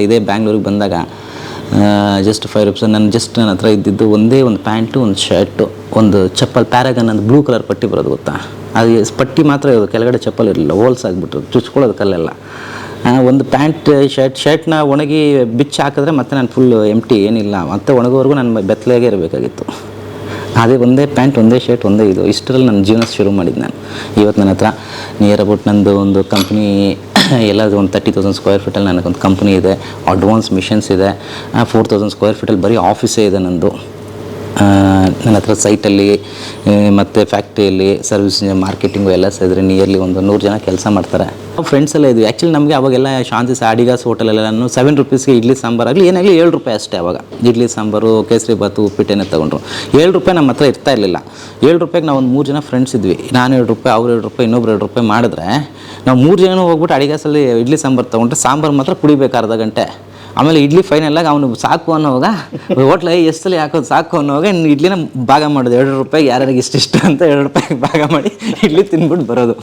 ಇದೇ ಬ್ಯಾಂಗ್ಳೂರಿಗೆ ಬಂದಾಗ just 5 rupees ನನ್ನ ಹತ್ರ ಇದ್ದಿದ್ದು ಒಂದೇ ಒಂದು ಪ್ಯಾಂಟು, ಒಂದು ಶರ್ಟು, ಒಂದು ಚಪ್ಪಲ್, ಪ್ಯಾರಾಗನ್ ಅಂತ ಬ್ಲೂ ಕಲರ್ ಪಟ್ಟಿ ಬರೋದು ಗೊತ್ತಾ, ಅದು ಪಟ್ಟಿ ಮಾತ್ರ ಇರೋದು, ಕೆಳಗಡೆ ಚಪ್ಪಲ್ ಇರಲಿಲ್ಲ, ಹೋಲ್ಸ್ ಆಗಿಬಿಟ್ರು, ಚುಚ್ಕೊಳ್ಳೋದು ಕಲ್ಲೆಲ್ಲ. ಒಂದು ಪ್ಯಾಂಟ್ ಶರ್ಟ್ನ ಒಣಗಿ ಬಿಚ್ಚಿ ಹಾಕಿದ್ರೆ ಮತ್ತೆ ನಾನು ಫುಲ್ ಎಂಟಿ, ಏನಿಲ್ಲ, ಮತ್ತೆ ಒಣಗೋವರೆಗೂ ನಾನು ಬೆತ್ತಲಾಗೆ ಇರಬೇಕಾಗಿತ್ತು. ಅದೇ ಒಂದೇ ಪ್ಯಾಂಟ್, ಒಂದೇ ಶರ್ಟ್, ಒಂದೇ ಇದು, ಇಷ್ಟರಲ್ಲಿ ನನ್ನ ಜೀವನ ಶುರು ಮಾಡಿದ್ದು ನಾನು. ಇವತ್ತು ನನ್ನ ಹತ್ರ ನಿಯರ್ ಅಬೌಟ್ ನಂದು ಒಂದು ಕಂಪ್ನಿ, ಎಲ್ಲದು ಒಂದು 30,000 ಸ್ಕ್ವೇರ್ ಫೀಟಲ್ಲಿ ನನಗೊಂದು ಕಂಪ್ನಿ ಇದೆ, ಅಡ್ವಾನ್ಸ್ ಮಿಷನ್ಸ್ ಇದೆ, 4,000 ಸ್ಕ್ವೇರ್ ಫೀಟಲ್ಲಿ ಬರೀ ಆಫೀಸೇ ಇದೆ ನಂದು. ನನ್ನ ಹತ್ರ ಸೈಟಲ್ಲಿ ಮತ್ತು ಫ್ಯಾಕ್ಟ್ರಿಯಲ್ಲಿ ಸರ್ವಿಸ್, ಮಾರ್ಕೆಟಿಂಗು ಎಲ್ಲ ಸೇರಿದ್ರೆ ನಿಯರ್ಲಿ ಒಂದು 100 ಜನ ಕೆಲಸ ಮಾಡ್ತಾರೆ. ಫ್ರೆಂಡ್ಸ್ ಎಲ್ಲ ಇದ್ವಿ. ಆ್ಯಕ್ಚುಲಿ ನಮಗೆ ಅವಾಗೆಲ್ಲ ಶಾಂತಿಸ್ ಅಡಿಗಾಸ್ ಹೋಟೆಲೆಲ್ಲ ನಾನು 7 ರೂಪೀಸ್ಗೆ ಇಡ್ಲಿ ಸಾಂಬಾರು ಆಗಲಿ ಏನಾಗಲಿ 7 ರೂಪಾಯಿ ಅಷ್ಟೇ. ಅವಾಗ ಇಡ್ಲಿ ಸಾಂಬಾರು, ಕೇಸರಿ ಬಾತು, ಉಪ್ಪಿಟ್ಟೇನೆ ತೊಗೊಂಡ್ರು. 7 ರೂಪಾಯಿ ನಮ್ಮ ಹತ್ರ ಇರ್ತಾ ಇರಲಿಲ್ಲ. 7 ರೂಪಾಯಿಗೆ ನಾವು ಒಂದು 3 ಜನ ಫ್ರೆಂಡ್ಸ್ ಇದ್ವಿ. ನಾನು 7 ರೂಪಾಯಿ, ಅವ್ರು 7 ರೂಪಾಯಿ, ಇನ್ನೊಬ್ರು 2 ರೂಪಾಯಿ ಮಾಡಿದ್ರೆ ನಾವು 3 ಜನನೂ ಹೋಗ್ಬಿಟ್ಟು ಅಡಿಗಾಸಲ್ಲಿ ಇಡ್ಲಿ ಸಾಂಬಾರು ತೊಗೊಂಡ್ರೆ ಸಾಂಬಾರು ಮಾತ್ರ ಕುಡಿಬೇಕು ಅರ್ಧ ಗಂಟೆ. ಆಮೇಲೆ ಇಡ್ಲಿ ಫೈನಲ್ಲಾಗಿ ಅವನು ಸಾಕು ಅನ್ನೋವಾಗ ಹೋಟ್ಲ ಎಷ್ಟಲ್ಲಿ ಹಾಕೋದು ಸಾಕು ಅನ್ನೋವಾಗ ಇನ್ನು ಇಡ್ಲಿನ ಭಾಗ ಮಾಡೋದು, 2 ರೂಪಾಯಿಗೆ ಯಾರ್ಯಾರಿಗೆ ಇಷ್ಟಿಷ್ಟ ಅಂತ 2 ರೂಪಾಯಿಗೆ ಭಾಗ ಮಾಡಿ ಇಡ್ಲಿ ತಿಂದ್ಬಿಟ್ಟು ಬರೋದು.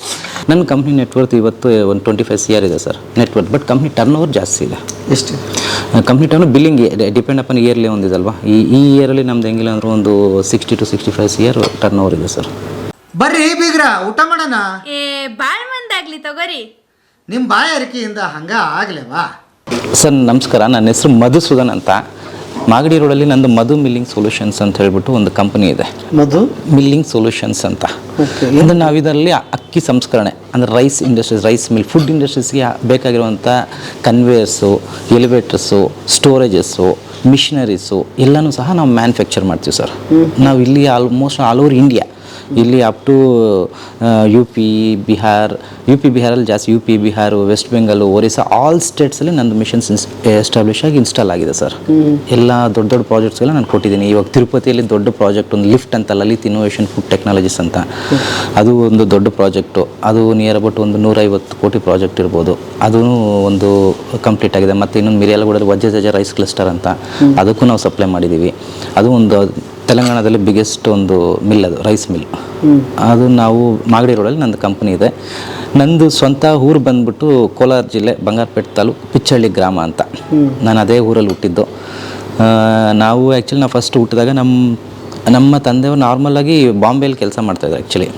ನನ್ನ ಕಂಪ್ನಿ ನೆಟ್ವರ್ತ್ ಇವತ್ತು ಒಂದು 25 CR ಇದೆ sir net worth. But company turn over ಜಾಸ್ತಿ ಇದೆ. ಎಷ್ಟು company turn billing depend upon yearly ಒಂದಿದಲ್ವಾ. ಈ ಇಯರಲ್ಲಿ ನಮ್ದು ಹೆಂಗಿಲ್ಲ ಅಂದ್ರೆ ಒಂದು 60 to 65 CR ಟರ್ನ್ ಓವರ್ ಇದೆ ಸರ್. ಬರ್ರಿ ಬೀಗ್ರ, ಊಟ ಮಾಡೋಣ. ಬಾಳ್ ಮಂದಾಗ್ಲಿ ತಗೋರಿ. ನಿಮ್ಮ ಬಾಯ ಅರಿಕೆಯಿಂದ ಹಂಗ ಆಗ್ಲೇವಾ? ಸರ್ ನಮಸ್ಕಾರ, ನನ್ನ ಹೆಸರು ಮಧುಸೂದನ್ ಅಂತ. ಮಾಗಡಿ ರೋಡಲ್ಲಿ ನಂದು ಮಧು ಮಿಲ್ಲಿಂಗ್ ಸೊಲ್ಯೂಷನ್ಸ್ ಅಂತ ಹೇಳ್ಬಿಟ್ಟು ಒಂದು ಕಂಪನಿ ಇದೆ. ಮಧು ಮಿಲ್ಲಿಂಗ್ ಸೊಲ್ಯೂಷನ್ಸ್ ಅಂತ. ಅಂದರೆ ನಾವು ಇದರಲ್ಲಿ ಅಕ್ಕಿ ಸಂಸ್ಕರಣೆ ಅಂದರೆ rice industries, rice mill, food ಇಂಡಸ್ಟ್ರೀಸ್ಗೆ ಬೇಕಾಗಿರುವಂಥ ಕನ್ವೇಯರ್ಸು, ಎಲಿವೇಟರ್ಸು, ಸ್ಟೋರೇಜಸ್ಸು, ಮಿಷನರೀಸು ಎಲ್ಲನೂ ಸಹ ನಾವು ಮ್ಯಾನುಫ್ಯಾಕ್ಚರ್ ಮಾಡ್ತೀವಿ ಸರ್. ನಾವು ಇಲ್ಲಿ ಆಲ್ಮೋಸ್ಟ್ ಆಲ್ ಓವರ್ ಇಂಡಿಯಾ, ಇಲ್ಲಿ ಅಪ್ ಟು UP ಬಿಹಾರಲ್ಲಿ ಜಾಸ್ತಿ, UP, ಬಿಹಾರ್, ವೆಸ್ಟ್ ಬೆಂಗಾಲ್, ಒರಿಸ್ಸಾ, ಆಲ್ ಸ್ಟೇಟ್ಸಲ್ಲಿ ನಂದು ಮಿಷನ್ಸ್ ಎಸ್ಟಾಬ್ಲಿಷ್ ಆಗಿ ಇನ್ಸ್ಟಾಲ್ ಆಗಿದೆ ಸರ್. ಎಲ್ಲ ದೊಡ್ಡ ಪ್ರಾಜೆಕ್ಟ್ಸ್ಗೆಲ್ಲ ನಾನು ಕೊಟ್ಟಿದ್ದೀನಿ. ಇವಾಗ ತಿರುಪತಿಯಲ್ಲಿ ದೊಡ್ಡ ಪ್ರಾಜೆಕ್ಟ್, ಒಂದು ಲಿಫ್ಟ್ ಅಂತ, ಲಲಿತ್ ಇನ್ನೋವೇಷನ್ ಫುಡ್ ಟೆಕ್ನಾಲಜೀಸ್ ಅಂತ, ಅದು ಒಂದು ದೊಡ್ಡ ಪ್ರಾಜೆಕ್ಟು. ಅದು ನಿಯರ್ ಅಬೌಟ್ ಒಂದು 150 ಕೋಟಿ ಪ್ರಾಜೆಕ್ಟ್ ಇರ್ಬೋದು. ಅದೂ ಒಂದು ಕಂಪ್ಲೀಟ್ ಆಗಿದೆ. ಮತ್ತು ಇನ್ನೊಂದು ಮಿರಿಯಾಲಗೂಡಲ್ಲಿ ವಜ್ರಜ ರೈಸ್ ಕ್ಲಸ್ಟರ್ ಅಂತ, ಅದಕ್ಕೂ ನಾವು ಸಪ್ಲೈ ಮಾಡಿದ್ದೀವಿ. ಅದು ಒಂದು ತೆಲಂಗಾಣದಲ್ಲಿ ಬಿಗ್ಗೆಸ್ಟ್ ಒಂದು ಮಿಲ್, ಅದು ರೈಸ್ ಮಿಲ್. ಅದು ನಾವು ಮಾಗಡಿ ರೋಡಲ್ಲಿ ನಂದು ಕಂಪ್ನಿ ಇದೆ. ನಂದು ಸ್ವಂತ ಊರು ಬಂದ್ಬಿಟ್ಟು ಕೋಲಾರ ಜಿಲ್ಲೆ ಬಂಗಾರಪೇಟೆ ತಾಲೂಕು ಪಿಚ್ಚಳ್ಳಿ ಗ್ರಾಮ ಅಂತ. ನಾನು ಅದೇ ಊರಲ್ಲಿ ಹುಟ್ಟಿದ್ದು. ನಾವು ಆ್ಯಕ್ಚುಲಿ ನಾವು ಫಸ್ಟ್ ಹುಟ್ಟಿದಾಗ ನಮ್ಮ ತಂದೆಯವರು ನಾರ್ಮಲಾಗಿ ಬಾಂಬೆಯಲ್ಲಿ ಕೆಲಸ ಮಾಡ್ತಾಯಿದ್ರು. ಆ್ಯಕ್ಚುಲಿ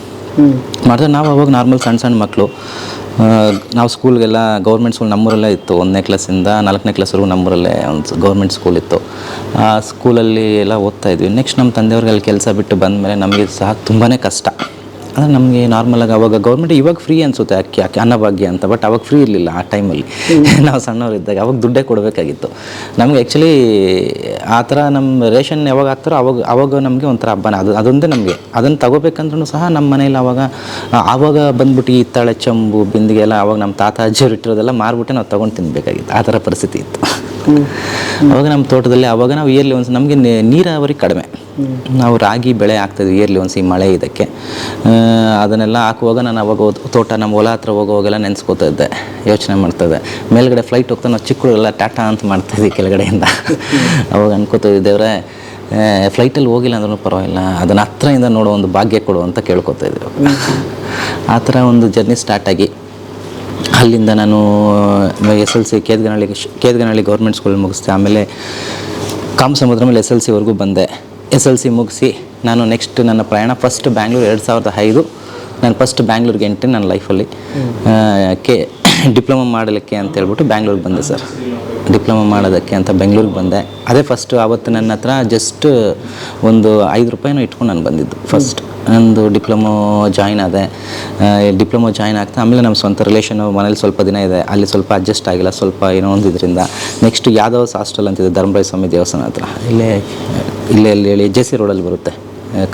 ಮಾಡಿದ್ರೆ ನಾವು ಅವಾಗ ನಾರ್ಮಲ್ ಸಣ್ಣ ಮಕ್ಕಳು. ನಾವು ಸ್ಕೂಲ್ಗೆಲ್ಲ ಗೌರ್ಮೆಂಟ್ ಸ್ಕೂಲ್ ನಮ್ಮೂರಲ್ಲೇ ಇತ್ತು. 1ನೇ ಕ್ಲಾಸಿಂದ 4ನೇ ಕ್ಲಾಸ್ವರೆಗೂ ನಮ್ಮೂರಲ್ಲೇ ಒಂದು ಗೌರ್ಮೆಂಟ್ ಸ್ಕೂಲ್ ಇತ್ತು. ಆ ಸ್ಕೂಲಲ್ಲಿ ಎಲ್ಲ ಓದ್ತಾಯಿದ್ವಿ. ನೆಕ್ಸ್ಟ್ ನಮ್ಮ ತಂದೆಯವ್ರಿಗೆ ಅಲ್ಲಿ ಕೆಲಸ ಬಿಟ್ಟು ಬಂದಮೇಲೆ ನಮಗೆ ಸಹ ತುಂಬಾ ಕಷ್ಟ. ಅಂದರೆ ನಮಗೆ ನಾರ್ಮಲಾಗಿ ಅವಾಗ ಗೌರ್ಮೆಂಟ್, ಇವಾಗ ಫ್ರೀ ಅನಿಸುತ್ತೆ ಅಕ್ಕಿ ಅನ್ನಭಾಗ್ಯ ಅಂತ, ಬಟ್ ಅವಾಗ ಫ್ರೀ ಇರಲಿಲ್ಲ ಆ ಟೈಮಲ್ಲಿ. ನಾವು ಸಣ್ಣವರಿದ್ದಾಗ ಅವಾಗ ದುಡ್ಡೇ ಕೊಡಬೇಕಾಗಿತ್ತು ನಮಗೆ. ಆ್ಯಕ್ಚುಲಿ ಆ ಥರ ನಮ್ಮ ರೇಷನ್ ಯಾವಾಗ ಹಾಕ್ತಾರೋ ಅವಾಗ ನಮಗೆ ಒಂಥರ ಹಬ್ಬನ, ಅದೊಂದೇ ನಮಗೆ. ಅದನ್ನು ತಗೋಬೇಕಂದ್ರೂ ಸಹ ನಮ್ಮ ಮನೇಲಿ ಆವಾಗ ಬಂದ್ಬಿಟ್ಟು ಈ ತಳೆ, ಚಂಬು, ಬಿಂದಿಗೆ ಎಲ್ಲ ಅವಾಗ ನಮ್ಮ ತಾತ ಅಜ್ಜಿಯವ್ರು ಇಟ್ಟಿರೋದೆಲ್ಲ ಮಾರ್ಬಿಟ್ಟು ನಾವು ತೊಗೊಂಡು ತಿನ್ನಬೇಕಾಗಿತ್ತು. ಆ ಥರ ಪರಿಸ್ಥಿತಿ ಇತ್ತು ಅವಾಗ ನಮ್ಮ ತೋಟದಲ್ಲಿ. ಅವಾಗ ನಾವು ಇಯರ್ಲಿ ಒನ್ಸ್, ನಮಗೆ ನೀರಾವರಿ ಕಡಿಮೆ, ನಾವು ರಾಗಿ ಬೆಳೆ ಹಾಕ್ತಾಯಿದ್ವಿ ಇಯರ್ಲಿ ಒನ್ಸ್ ಈ ಮಳೆ ಇದಕ್ಕೆ. ಅದನ್ನೆಲ್ಲ ಹಾಕುವಾಗ ನಾನು ಅವಾಗ ತೋಟ, ನಮ್ಮ ಹೊಲ ಹತ್ರ ಹೋಗೋವಾಗೆಲ್ಲ ನೆನೆಸ್ಕೋತಾ ಇದ್ದೆ, ಯೋಚನೆ ಮಾಡ್ತಾಯಿದ್ದೆ. ಮೇಲ್ಗಡೆ ಫ್ಲೈಟ್ ಹೋಗ್ತಾ ನಾವು ಚಿಕ್ಕಗಳೆಲ್ಲ ಟಾಟಾ ಅಂತ ಮಾಡ್ತಾಯಿದ್ವಿ ಕೆಳಗಡೆಯಿಂದ. ಅವಾಗ ಅನ್ಕೋತೀವಿ, ದೇವ್ರೆ ಫ್ಲೈಟಲ್ಲಿ ಹೋಗಿಲ್ಲ ಅಂದ್ರೂ ಪರವಾಗಿಲ್ಲ, ಅದನ್ನು ಹತ್ರದಿಂದ ನೋಡೋ ಒಂದು ಭಾಗ್ಯ ಕೊಡು ಅಂತ ಕೇಳ್ಕೊತಾ ಇದ್ವಿ. ಆ ಥರ ಒಂದು ಜರ್ನಿ ಸ್ಟಾರ್ಟ್ ಆಗಿ ಅಲ್ಲಿಂದ ನಾನು SLC ಕೇದಗನಹಳ್ಳಿ ಗೌರ್ಮೆಂಟ್ ಸ್ಕೂಲ್ ಮುಗಿಸ್ದೆ. ಆಮೇಲೆ ಕಾಮಸಮುದ್ರ ಮೇಲೆ SLCವರೆಗೂ ಬಂದೆ. SLC ಮುಗಿಸಿ ನಾನು ನೆಕ್ಸ್ಟ್ ನನ್ನ ಪ್ರಯಾಣ ಫಸ್ಟ್ ಬ್ಯಾಂಗ್ಳೂರು 2005 ನಾನು ಫಸ್ಟ್ ಬ್ಯಾಂಗ್ಳೂರಿಗೆ ಎಂಟ್ರಿ ನನ್ನ ಲೈಫಲ್ಲಿ. ಡಿಪ್ಲೊಮಾ ಮಾಡಲಿಕ್ಕೆ ಅಂತ ಹೇಳ್ಬಿಟ್ಟು ಬ್ಯಾಂಗ್ಳೂರಿಗೆ ಬಂದೆ ಸರ್. ಡಿಪ್ಲೊಮಾ ಮಾಡೋದಕ್ಕೆ ಅಂತ ಬೆಂಗಳೂರಿಗೆ ಬಂದೆ. ಅದೇ ಫಸ್ಟು ಆವತ್ತು ನನ್ನ ಹತ್ರ ಜಸ್ಟ್ ಒಂದು 5 ರೂಪಾಯಿನೂ ಇಟ್ಕೊಂಡು ನಾನು ಬಂದಿದ್ದು. ಫಸ್ಟ್ ನಂದು ಡಿಪ್ಲೊಮೊ ಜಾಯ್ನ್ ಆದೆ. ಡಿಪ್ಲೊಮೊ ಜಾಯ್ನ್ ಆಗ್ತಾ ಆಮೇಲೆ ನಮ್ಮ ಸ್ವಂತ ರಿಲೇಷನು ಮನೇಲಿ ಸ್ವಲ್ಪ ದಿನ ಇದೆ, ಅಲ್ಲಿ ಸ್ವಲ್ಪ ಅಡ್ಜಸ್ಟ್ ಆಗಿಲ್ಲ, ಸ್ವಲ್ಪ ಏನೋ ಒಂದು ಇದರಿಂದ ನೆಕ್ಸ್ಟ್ ಯಾದವ್ಸ್ ಹಾಸ್ಟೆಲ್ ಅಂತಿದೆ ಧರ್ಮರಾಯ ಸ್ವಾಮಿ ದೇವಸ್ಥಾನ ಹತ್ರ, ಇಲ್ಲೇ ಹೇಳಿ JC ರೋಡಲ್ಲಿ ಬರುತ್ತೆ,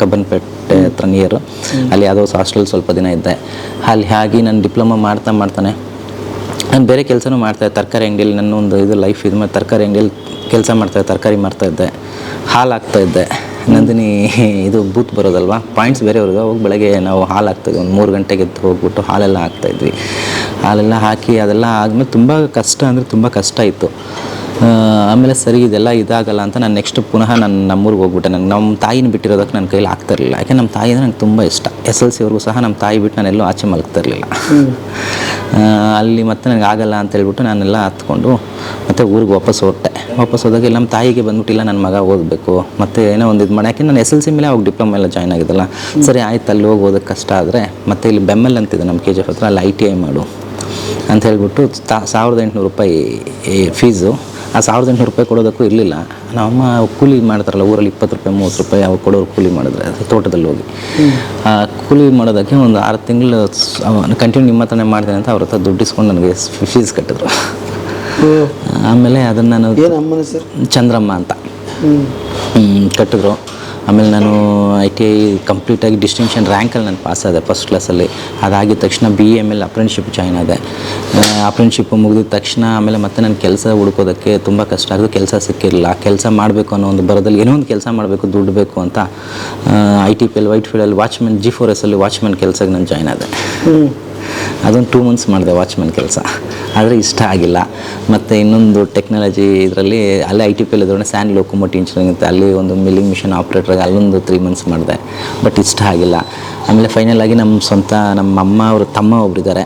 ಕಬ್ಬನ್ಪೇಟೆ ಹತ್ರ ನಿಯರು. ಅಲ್ಲಿ ಯಾದವ್ಸ್ ಹಾಸ್ಟೆಲ್ ಸ್ವಲ್ಪ ದಿನ ಇದ್ದೆ. ಅಲ್ಲಿ ಹಾಗೆ ನಾನು ಡಿಪ್ಲೊಮಾ ಮಾಡ್ತಾನೆ ನಾನು ಬೇರೆ ಕೆಲಸನೂ ಮಾಡ್ತಾಯಿದ್ದೆ. ತರಕಾರಿ ಅಂಗಡಿಯಲ್ಲಿ ನನ್ನ ಒಂದು ಇದು ಲೈಫ್ ಇದು ಮೇಲೆ ತರಕಾರಿ ಅಂಗಡಿಯಲ್ಲಿ ಕೆಲಸ ಮಾಡ್ತಾಯಿದ್ದೆ, ತರಕಾರಿ ಮಾಡ್ತಾಯಿದ್ದೆ, ಹಾಲು ಹಾಕ್ತಾಯಿದ್ದೆ. ನಂದಿನಿ ಇದು ಬೂತ್ ಬರೋದಲ್ವ, ಪಾಯಿಂಟ್ಸ್ ಬೇರೆಯವ್ರಿಗೆ ಹೋಗಿ ಬೆಳಗ್ಗೆ ನಾವು ಹಾಲು ಹಾಕ್ತಾಯಿದ್ವಿ. ಒಂದು 3 ಗಂಟೆಗೆ ಎದ್ದು ಹೋಗ್ಬಿಟ್ಟು ಹಾಲೆಲ್ಲ ಹಾಕ್ತಾಯಿದ್ವಿ. ಹಾಲೆಲ್ಲ ಹಾಕಿ ಅದೆಲ್ಲ ಆದಮೇಲೆ ತುಂಬ ಕಷ್ಟ ಅಂದರೆ ತುಂಬ ಕಷ್ಟ ಇತ್ತು. ಆಮೇಲೆ ಸರಿ ಇದೆಲ್ಲ ಇದಾಗಲ್ಲ ಅಂತ ನಾನು ನೆಕ್ಸ್ಟ್ ಪುನಃ ನಾನು ನಮ್ಮೂರಿಗೆ ಹೋಗ್ಬಿಟ್ಟೆ. ನಂಗೆ ನಮ್ಮ ತಾಯಿನ ಬಿಟ್ಟಿರೋದಕ್ಕೆ ನನ್ನ ಕೈಲಿ ಆಗ್ತಾಯಿರಲಿಲ್ಲ. ಯಾಕೆ ನಮ್ಮ ತಾಯಿ ಅಂದರೆ ನಂಗೆ ತುಂಬ ಇಷ್ಟ. SLCವರೆಗೂ ಸಹ ನಮ್ಮ ತಾಯಿ ಬಿಟ್ಟು ನಾನೆಲ್ಲೂ ಆಚೆ ಮಲಗ್ತಾ ಇರಲಿಲ್ಲ. ಅಲ್ಲಿ ಮತ್ತೆ ನನಗೆ ಆಗಲ್ಲ ಅಂತ ಹೇಳ್ಬಿಟ್ಟು ನಾನೆಲ್ಲ ಹತ್ಕೊಂಡು ಮತ್ತೆ ಊರಿಗೆ ವಾಪಸ್ ಹೋದಾಗ ಇಲ್ಲಿ ನಮ್ಮ ತಾಯಿಗೆ ಬಂದ್ಬಿಟ್ಟಿಲ್ಲ ನನ್ನ ಮಗ ಓದಬೇಕು ಮತ್ತು ಏನೋ ಒಂದು ಇದು ಮಾಡಿ. ಯಾಕೆ ನಾನು SLC ಮೇಲೆ ಅವಾಗ ಡಿಪ್ಲೊಮಾ ಎಲ್ಲ ಜಾಯ್ನ್ ಆಗಿದ್ದಲ್ಲ. ಸರಿ ಆಯ್ತು, ಅಲ್ಲಿ ಹೋಗಿ ಓದೋಕ್ಕೆ ಕಷ್ಟ ಆದರೆ ಮತ್ತೆ ಇಲ್ಲಿ ಬೆಮ್ಮಲ್ ಅಂತಿದೆ ನಮ್ಮ KGF ಹತ್ರ, ಅಲ್ಲಿ ITI ಮಾಡು ಅಂತ ಹೇಳ್ಬಿಟ್ಟು 1800 ರೂಪಾಯಿ ಫೀಸು. ಆ 1800 ರೂಪಾಯಿ ಕೊಡೋದಕ್ಕೂ ಇರಲಿಲ್ಲ. ನಮ್ಮಮ್ಮ ಕೂಲಿ ಮಾಡ್ತಾರಲ್ಲ ಊರಲ್ಲಿ 20 ರೂಪಾಯಿ 30 ರೂಪಾಯಿ ಅವ್ರು ಕೊಡೋರು ಕೂಲಿ ಮಾಡಿದ್ರೆ ತೋಟದಲ್ಲಿ ಹೋಗಿ ಕೂಲಿ ಮಾಡೋದಕ್ಕೆ ಒಂದು 6 ತಿಂಗಳು ಕಂಟಿನ್ಯೂ ನಿಮ್ಮ ಹತ್ರನೇ ಮಾಡ್ತೇನೆ ಅಂತ ಅವ್ರ ಹತ್ರ ದುಡ್ಡು ಇಸ್ಕೊಂಡು ನನಗೆ ಫೀಸ್ ಕಟ್ಟಿದ್ರು. ಆಮೇಲೆ ಅದನ್ನು ನಾನು ಚಂದ್ರಮ್ಮ ಅಂತ ಕಟ್ಟಿದ್ರು. ಆಮೇಲೆ ನಾನು ITI ಕಂಪ್ಲೀಟಾಗಿ ಡಿಸ್ಟಿಂಕ್ಷನ್ ರ್ಯಾಂಕಲ್ಲಿ ನಾನು ಪಾಸ್ ಆದೆ ಫಸ್ಟ್ ಕ್ಲಾಸಲ್ಲಿ. ಅದಾಗಿದ ತಕ್ಷಣ BAML ಅಪ್ರೆಂಟಿಶಿಪ್ ಜಾಯ್ನ್ ಆದೆ. ಅಪ್ರೆಂಟಿಶಿಪ್ ಮುಗಿದ ತಕ್ಷಣ ಆಮೇಲೆ ಮತ್ತೆ ನಾನು ಕೆಲಸ ಹುಡುಕೋದಕ್ಕೆ ತುಂಬ ಕಷ್ಟ ಆಗೋದು. ಕೆಲಸ ಸಿಕ್ಕಿರಲಿಲ್ಲ. ಕೆಲಸ ಮಾಡಬೇಕು ಅನ್ನೋ ಒಂದು ಬರೋದಲ್ಲಿ ಏನೋ ಒಂದು ಕೆಲಸ ಮಾಡಬೇಕು, ದುಡ್ಡು ಬೇಕು ಅಂತ ITPL ವೈಟ್ ಫೀಲ್ಡಲ್ಲಿ ವಾಚ್ಮೆನ್ G4S ಅಲ್ಲಿ ವಾಚ್ಮೆನ್ ಕೆಲಸಕ್ಕೆ ನಾನು ಜಾಯ್ನ್ ಆದೆ. ಅದೊಂದು 2 ಮಂತ್ಸ್ ಮಾಡಿದೆ ವಾಚ್ಮೆನ್ ಕೆಲಸ. ಆದರೆ ಇಷ್ಟ ಆಗಿಲ್ಲ. ಮತ್ತು ಇನ್ನೊಂದು ಟೆಕ್ನಾಲಜಿ ಇದರಲ್ಲಿ ಅಲ್ಲೇ ITPL ಇದ್ರೊಳಗೆ ಸ್ಯಾಂಡ್ ಲೋಕೋಮೋಟಿವ್ ಇಂಜಿನಿಯರಿಂಗ್ ಅಂತ ಅಲ್ಲಿ ಒಂದು ಮಿಲ್ಲಿಂಗ್ ಮಿಷನ್ ಆಪ್ರೇಟ್ರಾಗಿ ಅಲ್ಲೊಂದು 3 ಮಂತ್ಸ್ ಮಾಡಿದೆ. ಬಟ್ ಇಷ್ಟ ಆಗಿಲ್ಲ. ಆಮೇಲೆ ಫೈನಲ್ ಆಗಿ ನಮ್ಮ ಅಮ್ಮ ಅವ್ರ ತಮ್ಮ ಒಬ್ಬರಿದ್ದಾರೆ.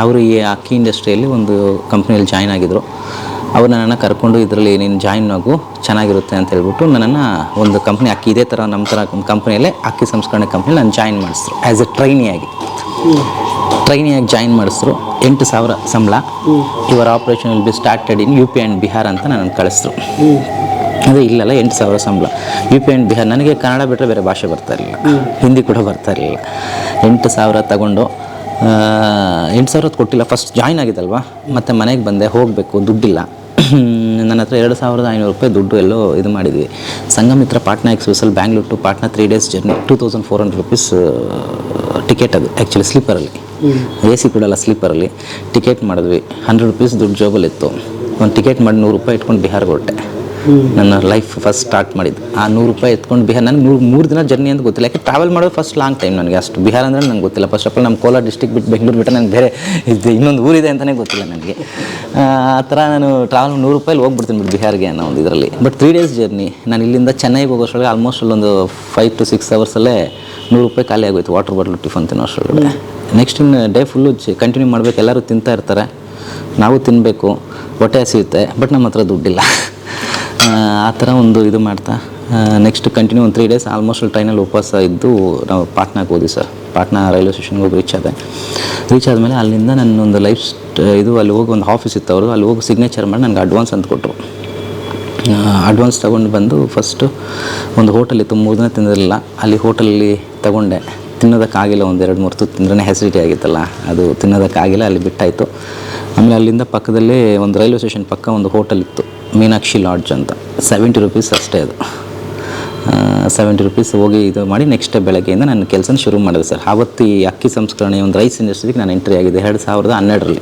ಅವರು ಈ ಅಕ್ಕಿ ಇಂಡಸ್ಟ್ರಿಯಲ್ಲಿ ಒಂದು ಕಂಪ್ನಿಯಲ್ಲಿ ಜಾಯ್ನ್ ಆಗಿದ್ದರು. ಅವ್ರು ನನ್ನನ್ನು ಕರ್ಕೊಂಡು ಇದರಲ್ಲಿ ನೀನು ಜಾಯ್ನ್ ಆಗು ಚೆನ್ನಾಗಿರುತ್ತೆ ಅಂತ ಹೇಳ್ಬಿಟ್ಟು ನನ್ನನ್ನು ಒಂದು ಕಂಪ್ನಿ ಅಕ್ಕಿ ಇದೇ ಥರ ನಮ್ಮ ಥರ ಒಂದು ಕಂಪ್ನಿಯಲ್ಲೇ ಅಕ್ಕಿ ಸಂಸ್ಕರಣೆ ಕಂಪ್ನಿಯಲ್ಲಿ ನಾನು ಜಾಯ್ನ್ ಮಾಡಿಸಿದ್ರು ಆ್ಯಸ್ ಎ ಟ್ರೈನಿಯಾಗಿ ಜಾಯ್ನ್ ಮಾಡಿಸಿದ್ರು. 8,000 ಸಂಬಳ. ಇವರ operation will be started in UP and Bihar ಅಂತ ನನ್ನ ಕಳಿಸಿದ್ರು. ಅದೇ ಇಲ್ಲಲ್ಲ 8,000 ಸಂಬಳ UP ಆ್ಯಂಡ್ ಬಿಹಾರ್. ನನಗೆ ಕನ್ನಡ ಬಿಟ್ಟರೆ ಬೇರೆ ಭಾಷೆ ಬರ್ತಾ ಇರಲಿಲ್ಲ, ಹಿಂದಿ ಕೂಡ ಬರ್ತಾ ಇರಲಿಲ್ಲ. 8,000 ತಗೊಂಡು 8,000 ಕೊಟ್ಟಿಲ್ಲ. ಫಸ್ಟ್ ಜಾಯ್ನ್ ಆಗಿದ್ದಲ್ವ, ಮತ್ತು ಮನೆಗೆ ಬಂದೆ, ಹೋಗಬೇಕು, ದುಡ್ಡಿಲ್ಲ. ನನ್ನ ಹತ್ರ 2,500 ರೂಪಾಯಿ ದುಡ್ಡು ಎಲ್ಲೋ ಇದು ಮಾಡಿದ್ವಿ. ಸಂಘಮಿತ್ರ ಪಾಟ್ನಾ ಎಕ್ಸ್ಪ್ರೆಸ್ಸಲ್ಲಿ Bangalore to Patna 3 days journey, 2,400 rupees ticket. ಅದು ಆ್ಯಕ್ಚುಲಿ ಸ್ಲೀಪರಲ್ಲಿ, AC ಕೊಡಲ್ಲ, ಸ್ಲೀಪರಲ್ಲಿ ಟಿಕೆಟ್ ಮಾಡಿದ್ವಿ. 100 ರೂಪೀಸ್ ದುಡ್ಡು ಜಾಬಲ್ಲಿತ್ತು. ಒಂದು ಟಿಕೆಟ್ ಮಾಡಿ 100 ರೂಪಾಯಿ ಇಟ್ಕೊಂಡು ಬಿಹಾರ್ಗೆ ಹೊರಟೆ. ನನ್ನ ಲೈಫ್ ಫಸ್ಟ್ ಸ್ಟಾರ್ಟ್ ಮಾಡಿದ್ದು ಆ 100 ರೂಪಾಯಿ ಎತ್ಕೊಂಡು ಬಿಹಾರ. ನನಗೆ 3 ದಿನ ಜರ್ನಿ ಅಂತ ಗೊತ್ತಿಲ್ಲ. ಯಾಕೆ ಟ್ರಾವೆಲ್ ಮಾಡೋದು ಫಸ್ಟ್ ಲಾಂಗ್ ಟೈಮ್ ನನಗೆ. ಅಷ್ಟು ಬಿಹಾರ ಅಂದರೆ ನಂಗೆ ಗೊತ್ತಿಲ್ಲ. ಫಸ್ಟ್ ಆಫ್ ಆಲ್ ನಮ್ಮ ಕೋಲಾರ ಡಿಸ್ಟಿಕ್ ಬಿಟ್ಟು ಬೆಂಗಳೂರು ಬಿಟ್ಟು ನನಗೆ ಬೇರೆ ಇದು ಇನ್ನೊಂದು ಊರಿದೆ ಅಂತಲೇ ಗೊತ್ತಿಲ್ಲ ನನಗೆ. ಆ ಥರ ನಾನು ಟ್ರಾವೆಲ್ 100 ರೂಪಾಯಲ್ಲಿ ಹೋಗ್ಬಿಡ್ತೀನಿ ಬಿಟ್ಟು ಬಿಹಾರ್ಗೆ ಅನ್ನೋ ಒಂದು ಇದರಲ್ಲಿ. But 3 days journey. ನಾನು ಇಲ್ಲಿಂದ ಚೆನ್ನೈಗೆ ಹೋಗೋಷ್ಟೊಳಗೆ ಆಲ್ಮೋಸ್ಟ್ ಅಲ್ಲೊಂದು 5 to 6 ಅವರ್ಸಲ್ಲೇ 100 ರೂಪಾಯಿ ಖಾಲಿ ಆಗೋಯ್ತು. ವಾಟರ್ ಬಾಟ್ಲು ಟಿಫನ್ ತಿನ್ನೋ ಅಷ್ಟೊಳಗಡೆ. ನೆಕ್ಸ್ಟ್ ಇನ್ನು ಡೇ ಫುಲ್ಲು ಕಂಟಿನ್ಯೂ ಮಾಡಬೇಕು. ಎಲ್ಲರೂ ತಿಂತಾ ಇರ್ತಾರೆ, ನಾವು ತಿನ್ನಬೇಕು, ಹೊಟ್ಟೆ ಹಸಿಯುತ್ತೆ. ಬಟ್ ನಮ್ಮ ಹತ್ರ ದುಡ್ಡಿಲ್ಲ. ಆ ಥರ ಒಂದು ಇದು ಮಾಡ್ತಾ ನೆಕ್ಸ್ಟ್ ಕಂಟಿನ್ಯೂ ಒಂದು 3 ಡೇಸ್ ಆಲ್ಮೋಸ್ಟ್ ಟ್ರೈನಲ್ಲಿ ಉಪವಾಸ ಇದ್ದು ನಾವು ಪಾಟ್ನಾಗೆ ಹೋದ್ವಿ ಸರ್. ಪಾಟ್ನಾ ರೈಲ್ವೆ ಸ್ಟೇಷನ್ಗೆ ಹೋಗಿ ರೀಚ್ ಆದಮೇಲೆ ಅಲ್ಲಿಂದ ನನ್ನೊಂದು ಅಲ್ಲಿ ಹೋಗಿ ಒಂದು ಆಫೀಸ್ ಇತ್ತು ಅವರು. ಅಲ್ಲಿ ಹೋಗಿ ಸಿಗ್ನೇಚರ್ ಮಾಡಿ ನನಗೆ ಅಡ್ವಾನ್ಸ್ ಅಂತ ಕೊಟ್ಟರು. ಅಡ್ವಾನ್ಸ್ ತೊಗೊಂಡು ಬಂದು ಫಸ್ಟು ಒಂದು ಹೋಟೆಲ್ ಇತ್ತು, 3 ದಿನ ತಿಂದಿರಲಿಲ್ಲ. ಅಲ್ಲಿ ಹೋಟೆಲಲ್ಲಿ ತೊಗೊಂಡೆ. ತಿನ್ನೋದಕ್ಕಾಗಿಲ್ಲ, ಒಂದು 2-3 ತುತ್ತು ತಿಂದ್ರೆ ಹೆಸಿಡಿಟಿ ಆಗಿತ್ತಲ್ಲ, ಅದು ತಿನ್ನೋದಕ್ಕಾಗಿಲ್ಲ, ಅಲ್ಲಿ ಬಿಟ್ಟಾಯಿತು. ಆಮೇಲೆ ಅಲ್ಲಿಂದ ಪಕ್ಕದಲ್ಲೇ ಒಂದು ರೈಲ್ವೆ ಸ್ಟೇಷನ್ ಪಕ್ಕ ಒಂದು ಹೋಟೆಲ್ ಇತ್ತು, ಮೀನಾಕ್ಷಿ ಲಾಡ್ಜ್ ಅಂತ. 70 ರೂಪೀಸ್ ಅಷ್ಟೇ ಅದು. 70 ರೂಪೀಸ್ ಹೋಗಿ ಇದು ಮಾಡಿ ನೆಕ್ಸ್ಟ್ ಡೇ ಬೆಳಗ್ಗೆಯಿಂದ ನನ್ನ ಕೆಲಸನ ಶುರು ಮಾಡಿದೆ ಸರ್. ಆವತ್ತು ಈ ಅಕ್ಕಿ ಸಂಸ್ಕರಣೆ ಒಂದು ರೈಸ್ ಇಂಡಸ್ಟ್ರಿಗೆ ನಾನು ಎಂಟ್ರಿ ಆಗಿದೆ 2012ರಲ್ಲಿ.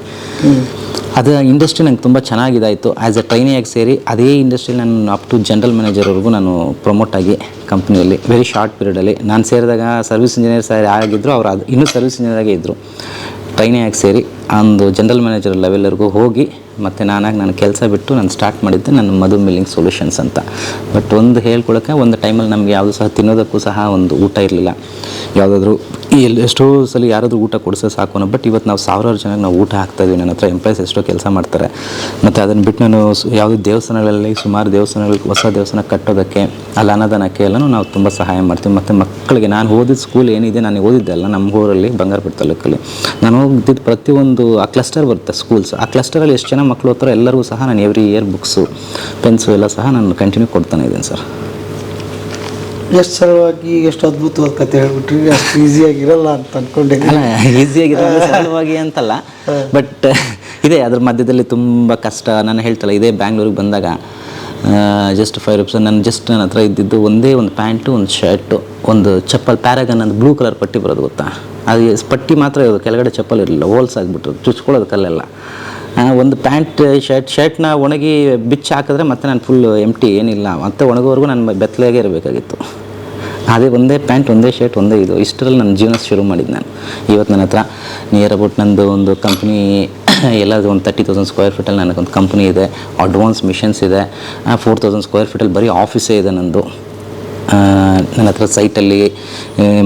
ಅದು ಇಂಡಸ್ಟ್ರಿ ನಂಗೆ ತುಂಬ ಚೆನ್ನಾಗಿದ್ದಾಯಿತು. ಆ್ಯಸ್ ಎ ಟ್ರೈನಿಯಾಗಿ ಸೇರಿ ಅದೇ ಇಂಡಸ್ಟ್ರಿ ನಾನು ಅಪ್ ಟು ಜನರಲ್ ಮ್ಯಾನೇಜರ್ವರೆಗೂ ನಾನು ಪ್ರಮೋಟ್ ಆಗಿ ಕಂಪ್ನಿಯಲ್ಲಿ ವೆರಿ ಶಾರ್ಟ್ ಪೀರಿಯಡಲ್ಲಿ. ನಾನು ಸೇರಿದಾಗ ಸರ್ವಿಸ್ ಇಂಜಿನಿಯರ್ ಆಗಿದ್ದರು, ಅವರು ಅದು ಇನ್ನೂ ಸರ್ವಿಸ್ ಇಂಜಿನಿಯರಾಗೇ ಇದ್ದರು. ಟ್ರೈನಿಯಾಗಿ ಸೇರಿ ಒಂದು ಜನರಲ್ ಮ್ಯಾನೇಜರ್ ಲೆವೆಲ್ವರೆಗೂ ಹೋಗಿ ಮತ್ತು ನಾನು ಕೆಲಸ ಬಿಟ್ಟು ನಾನು ಸ್ಟಾರ್ಟ್ ಮಾಡಿದ್ದೆ ನನ್ನ ಮಧು ಮಿಲ್ಲಿಂಗ್ ಸೊಲ್ಯೂಷನ್ಸ್ ಅಂತ. ಬಟ್ ಒಂದು ಹೇಳ್ಕೊಳಕ್ಕೆ ಒಂದು ಟೈಮಲ್ಲಿ ನಮಗೆ ಯಾವುದು ಸಹ ತಿನ್ನೋದಕ್ಕೂ ಸಹ ಒಂದು ಊಟ ಇರಲಿಲ್ಲ. ಯಾವುದಾದ್ರೂ ಎಷ್ಟೋ ಸಲ ಯಾರಾದರೂ ಊಟ ಕೊಡಿಸೋ ಸಾಕು ಅನ್ನೋ. ಬಟ್ ಇವತ್ತು ನಾವು 1000 ಜನಕ್ಕೆ ನಾವು ಊಟ ಹಾಕ್ತಾಯಿದ್ವಿ. ನನ್ನ ಹತ್ರ ಎಂಪ್ಲಾಯ್ಸ್ ಎಷ್ಟೋ ಕೆಲಸ ಮಾಡ್ತಾರೆ. ಮತ್ತು ಅದನ್ನು ಬಿಟ್ಟು ನಾನು ಯಾವುದೇ ದೇವಸ್ಥಾನಗಳಲ್ಲಿ ಸುಮಾರು ದೇವಸ್ಥಾನಗಳಿಗೆ ಹೊಸ ದೇವಸ್ಥಾನ ಕಟ್ಟೋದಕ್ಕೆ, ಅಲ್ಲಿ ಅನ್ನದಾನಕ್ಕೆ ಎಲ್ಲನೂ ನಾವು ತುಂಬ ಸಹಾಯ ಮಾಡ್ತೀವಿ. ಮತ್ತು ಮಕ್ಕಳಿಗೆ ನಾನು ಓದಿದ ಸ್ಕೂಲ್ ಏನಿದೆ, ನಾನು ಓದಿದ್ದೆ ಅಲ್ಲ ನಮ್ಮ ಊರಲ್ಲಿ ಬಂಗಾರಪೇಟೆ ತಾಲೂಕಲ್ಲಿ ನಾನು ಹೋಗಿದ್ದು ಪ್ರತಿಯೊಂದು ಆ ಕ್ಲಸ್ಟರ್ ಬರುತ್ತೆ ಸ್ಕೂಲ್ಸ್. ಆ ಕ್ಲಸ್ಟರಲ್ಲಿ ಎಷ್ಟು ಜನ ಮಕ್ಕಳು ಹೋಗ್ತಾರೋ ಎಲ್ಲರಿಗೂ ಸಹ ನಾನು ಎವ್ರಿ ಇಯರ್ ಬುಕ್ಸು, ಪೆನ್ಸು ಎಲ್ಲ ಸಹ ನಾನು ಕಂಟಿನ್ಯೂ ಕೊಡ್ತಾನೆ ಇದ್ದೀನಿ ಸರ್. ಎಷ್ಟು ಸರಳವಾಗಿ ಎಷ್ಟು ಅದ್ಭುತವಾದ ಕತೆ ಹೇಳ್ಬಿಟ್ರಿ. ಅಷ್ಟು ಈಸಿಯಾಗಿರಲ್ಲ ಅಂತ ಅಂದ್ಕೊಂಡೆ. ಅಲ್ಲ, ಈಸಿಯಾಗಿರಲ್ಲ ಸರಳವಾಗಿ ಅಂತಲ್ಲ, ಬಟ್ ಇದೆ ಅದ್ರ ಮಧ್ಯದಲ್ಲಿ ತುಂಬ ಕಷ್ಟ. ನಾನು ಹೇಳ್ತಲ್ಲ, ಇದೇ ಬ್ಯಾಂಗ್ಳೂರಿಗೆ ಬಂದಾಗ ಜಸ್ಟ್ 5 ರೂಪೀಸ್ ನನ್ನ ಹತ್ರ ಇದ್ದಿದ್ದು ಒಂದೇ ಒಂದು ಪ್ಯಾಂಟು, ಒಂದು ಶರ್ಟು, ಒಂದು ಚಪ್ಪಲ್, ಪ್ಯಾರಾಗನ್ ಅಂತ ಬ್ಲೂ ಕಲರ್ ಪಟ್ಟಿ ಬರೋದು ಗೊತ್ತಾ, ಅದು ಪಟ್ಟಿ ಮಾತ್ರ ಇರೋದು, ಕೆಳಗಡೆ ಚಪ್ಪಲ್ ಇರಲಿಲ್ಲ, ಹೋಲ್ಸ್ ಆಗಿಬಿಟ್ರು, ಚುಚ್ಕೊಳ್ಳೋದು ಕಲ್ಲೆಲ್ಲ. ಒಂದು ಪ್ಯಾಂಟ್ ಶರ್ಟ್ನ ಒಣಗಿ ಬಿಚ್ಚಿ ಹಾಕಿದ್ರೆ ಮತ್ತೆ ನಾನು ಫುಲ್ ಎಂಟಿ, ಏನಿಲ್ಲ, ಮತ್ತೆ ಒಣಗೋವರೆಗೂ ನಾನು ಬೆತ್ತಲೆಯಾಗೆ ಇರಬೇಕಾಗಿತ್ತು. ಅದೇ ಒಂದೇ ಪ್ಯಾಂಟ್, ಒಂದೇ ಶರ್ಟ್, ಒಂದೇ ಇದು, ಇಷ್ಟರಲ್ಲಿ ನನ್ನ ಜೀವನ ಶುರು ಮಾಡಿದ್ದು ನಾನು. ಇವತ್ತು ನನ್ನ ಹತ್ರ ನಿಯರ್ ಅಬೌಟ್ ನಂದು ಒಂದು ಕಂಪ್ನಿ ಎಲ್ಲದು ಒಂದು 30,000 ಸ್ಕ್ವೇರ್ ಫೀಟಲ್ಲಿ ನನಗೊಂದು ಕಂಪ್ನಿ ಇದೆ, ಅಡ್ವಾನ್ಸ್ ಮಿಷನ್ಸ್ ಇದೆ. 4,000 ಸ್ಕ್ವೇರ್ ಫೀಟಲ್ಲಿ ಬರೀ ಆಫೀಸೇ ಇದೆ ನಂದು. ನನ್ನ ಹತ್ರ ಸೈಟಲ್ಲಿ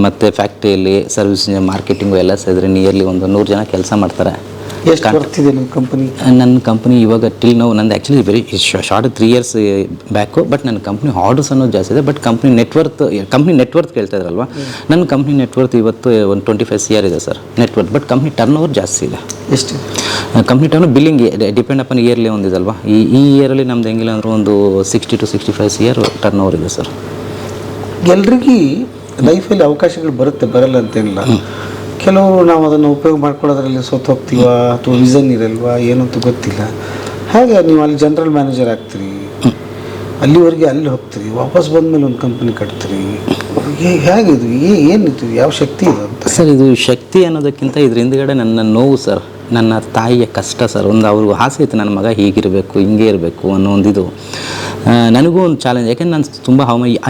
ಮತ್ತು ಫ್ಯಾಕ್ಟ್ರಿಯಲ್ಲಿ ಸರ್ವಿಸ್ ಮಾರ್ಕೆಟಿಂಗು ಎಲ್ಲ ಸೇರಿದ್ರೆ ನಿಯರ್ಲಿ ಒಂದು 100 ಜನ ಕೆಲಸ ಮಾಡ್ತಾರೆ. ಎಷ್ಟು ಬರ್ತಿದೆ ನಿಮ್ಮ ಕಂಪನಿ? ನನ್ನ ಕಂಪ್ನಿ ಇವಾಗ ಟಿಲ್ ನಾವು ನಂದು actually very short 3 years back. But ನನ್ನ ಕಂಪ್ನಿ ಆರ್ಡರ್ಸ್ ಅನ್ನೋದು ಜಾಸ್ತಿ ಇದೆ. ಬಟ್ ಕಂಪ್ನಿ ನೆಟ್ವರ್ತ್ ಕೇಳ್ತಾ ಇದ್ರಲ್ವ, ನನ್ನ ಕಂಪ್ನಿ ನೆಟ್ವರ್ತ್ ಇವತ್ತು ಒಂದು 25 CR ಇದೆ sir net worth. But company turn over ಜಾಸ್ತಿ ಇದೆ. ಎಷ್ಟು? Company turn billing depend upon yearly ಒಂದಿದಲ್ವಾ. ಈ ಇಯರಲ್ಲಿ ನಮ್ದು ಹೆಂಗಿಲ್ಲ ಅಂದ್ರೆ ಒಂದು 60 to 65 CR ಟರ್ನ್ ಓವರ್ ಇದೆ ಸರ್. ಎಲ್ರಿಗೂ ಲೈಫಲ್ಲಿ ಅವಕಾಶಗಳು ಬರುತ್ತೆ, ಬರಲ್ಲ ಅಂತೇನಿಲ್ಲ. ಕೆಲವರು ನಾವು ಅದನ್ನು ಉಪಯೋಗ ಮಾಡ್ಕೊಳ್ಳೋದ್ರಲ್ಲಿ ಸೋತು ಹೋಗ್ತೀವ ಅಥವಾ ವಿಷನ್ ಇರಲ್ವಾ ಏನಂತ ಗೊತ್ತಿಲ್ಲ. ಹಾಗೆ ನೀವು ಅಲ್ಲಿ ಜನರಲ್ ಮ್ಯಾನೇಜರ್ ಆಗ್ತೀರಿ, ಅಲ್ಲಿವರೆಗೆ ಅಲ್ಲಿ ಹೋಗ್ತೀರಿ, ವಾಪಸ್ ಬಂದಮೇಲೆ ಒಂದು ಕಂಪ್ನಿ ಕಟ್ತೀರಿ. ಹೇಗಿದು ಏನಿತ್ತು, ಯಾವ ಶಕ್ತಿ ಇದು ಅಂತ? ಸರ್ ಇದು ಶಕ್ತಿ ಅನ್ನೋದಕ್ಕಿಂತ ಇದ್ರ ಹಿಂದ್ಗಡೆ ನನ್ನ ನೋವು ಸರ್, ನನ್ನ ತಾಯಿಯ ಕಷ್ಟ ಸರ್. ಒಂದು ಅವ್ರಿಗೂ ಆಸೆ ಇತ್ತು ನನ್ನ ಮಗ ಹೀಗಿರಬೇಕು ಹಿಂಗೆ ಇರಬೇಕು ಅನ್ನೋ ಒಂದಿದು. ನನಗೂ ಒಂದು ಚಾಲೆಂಜ್, ಯಾಕೆಂದ್ರೆ ನಾನು ತುಂಬ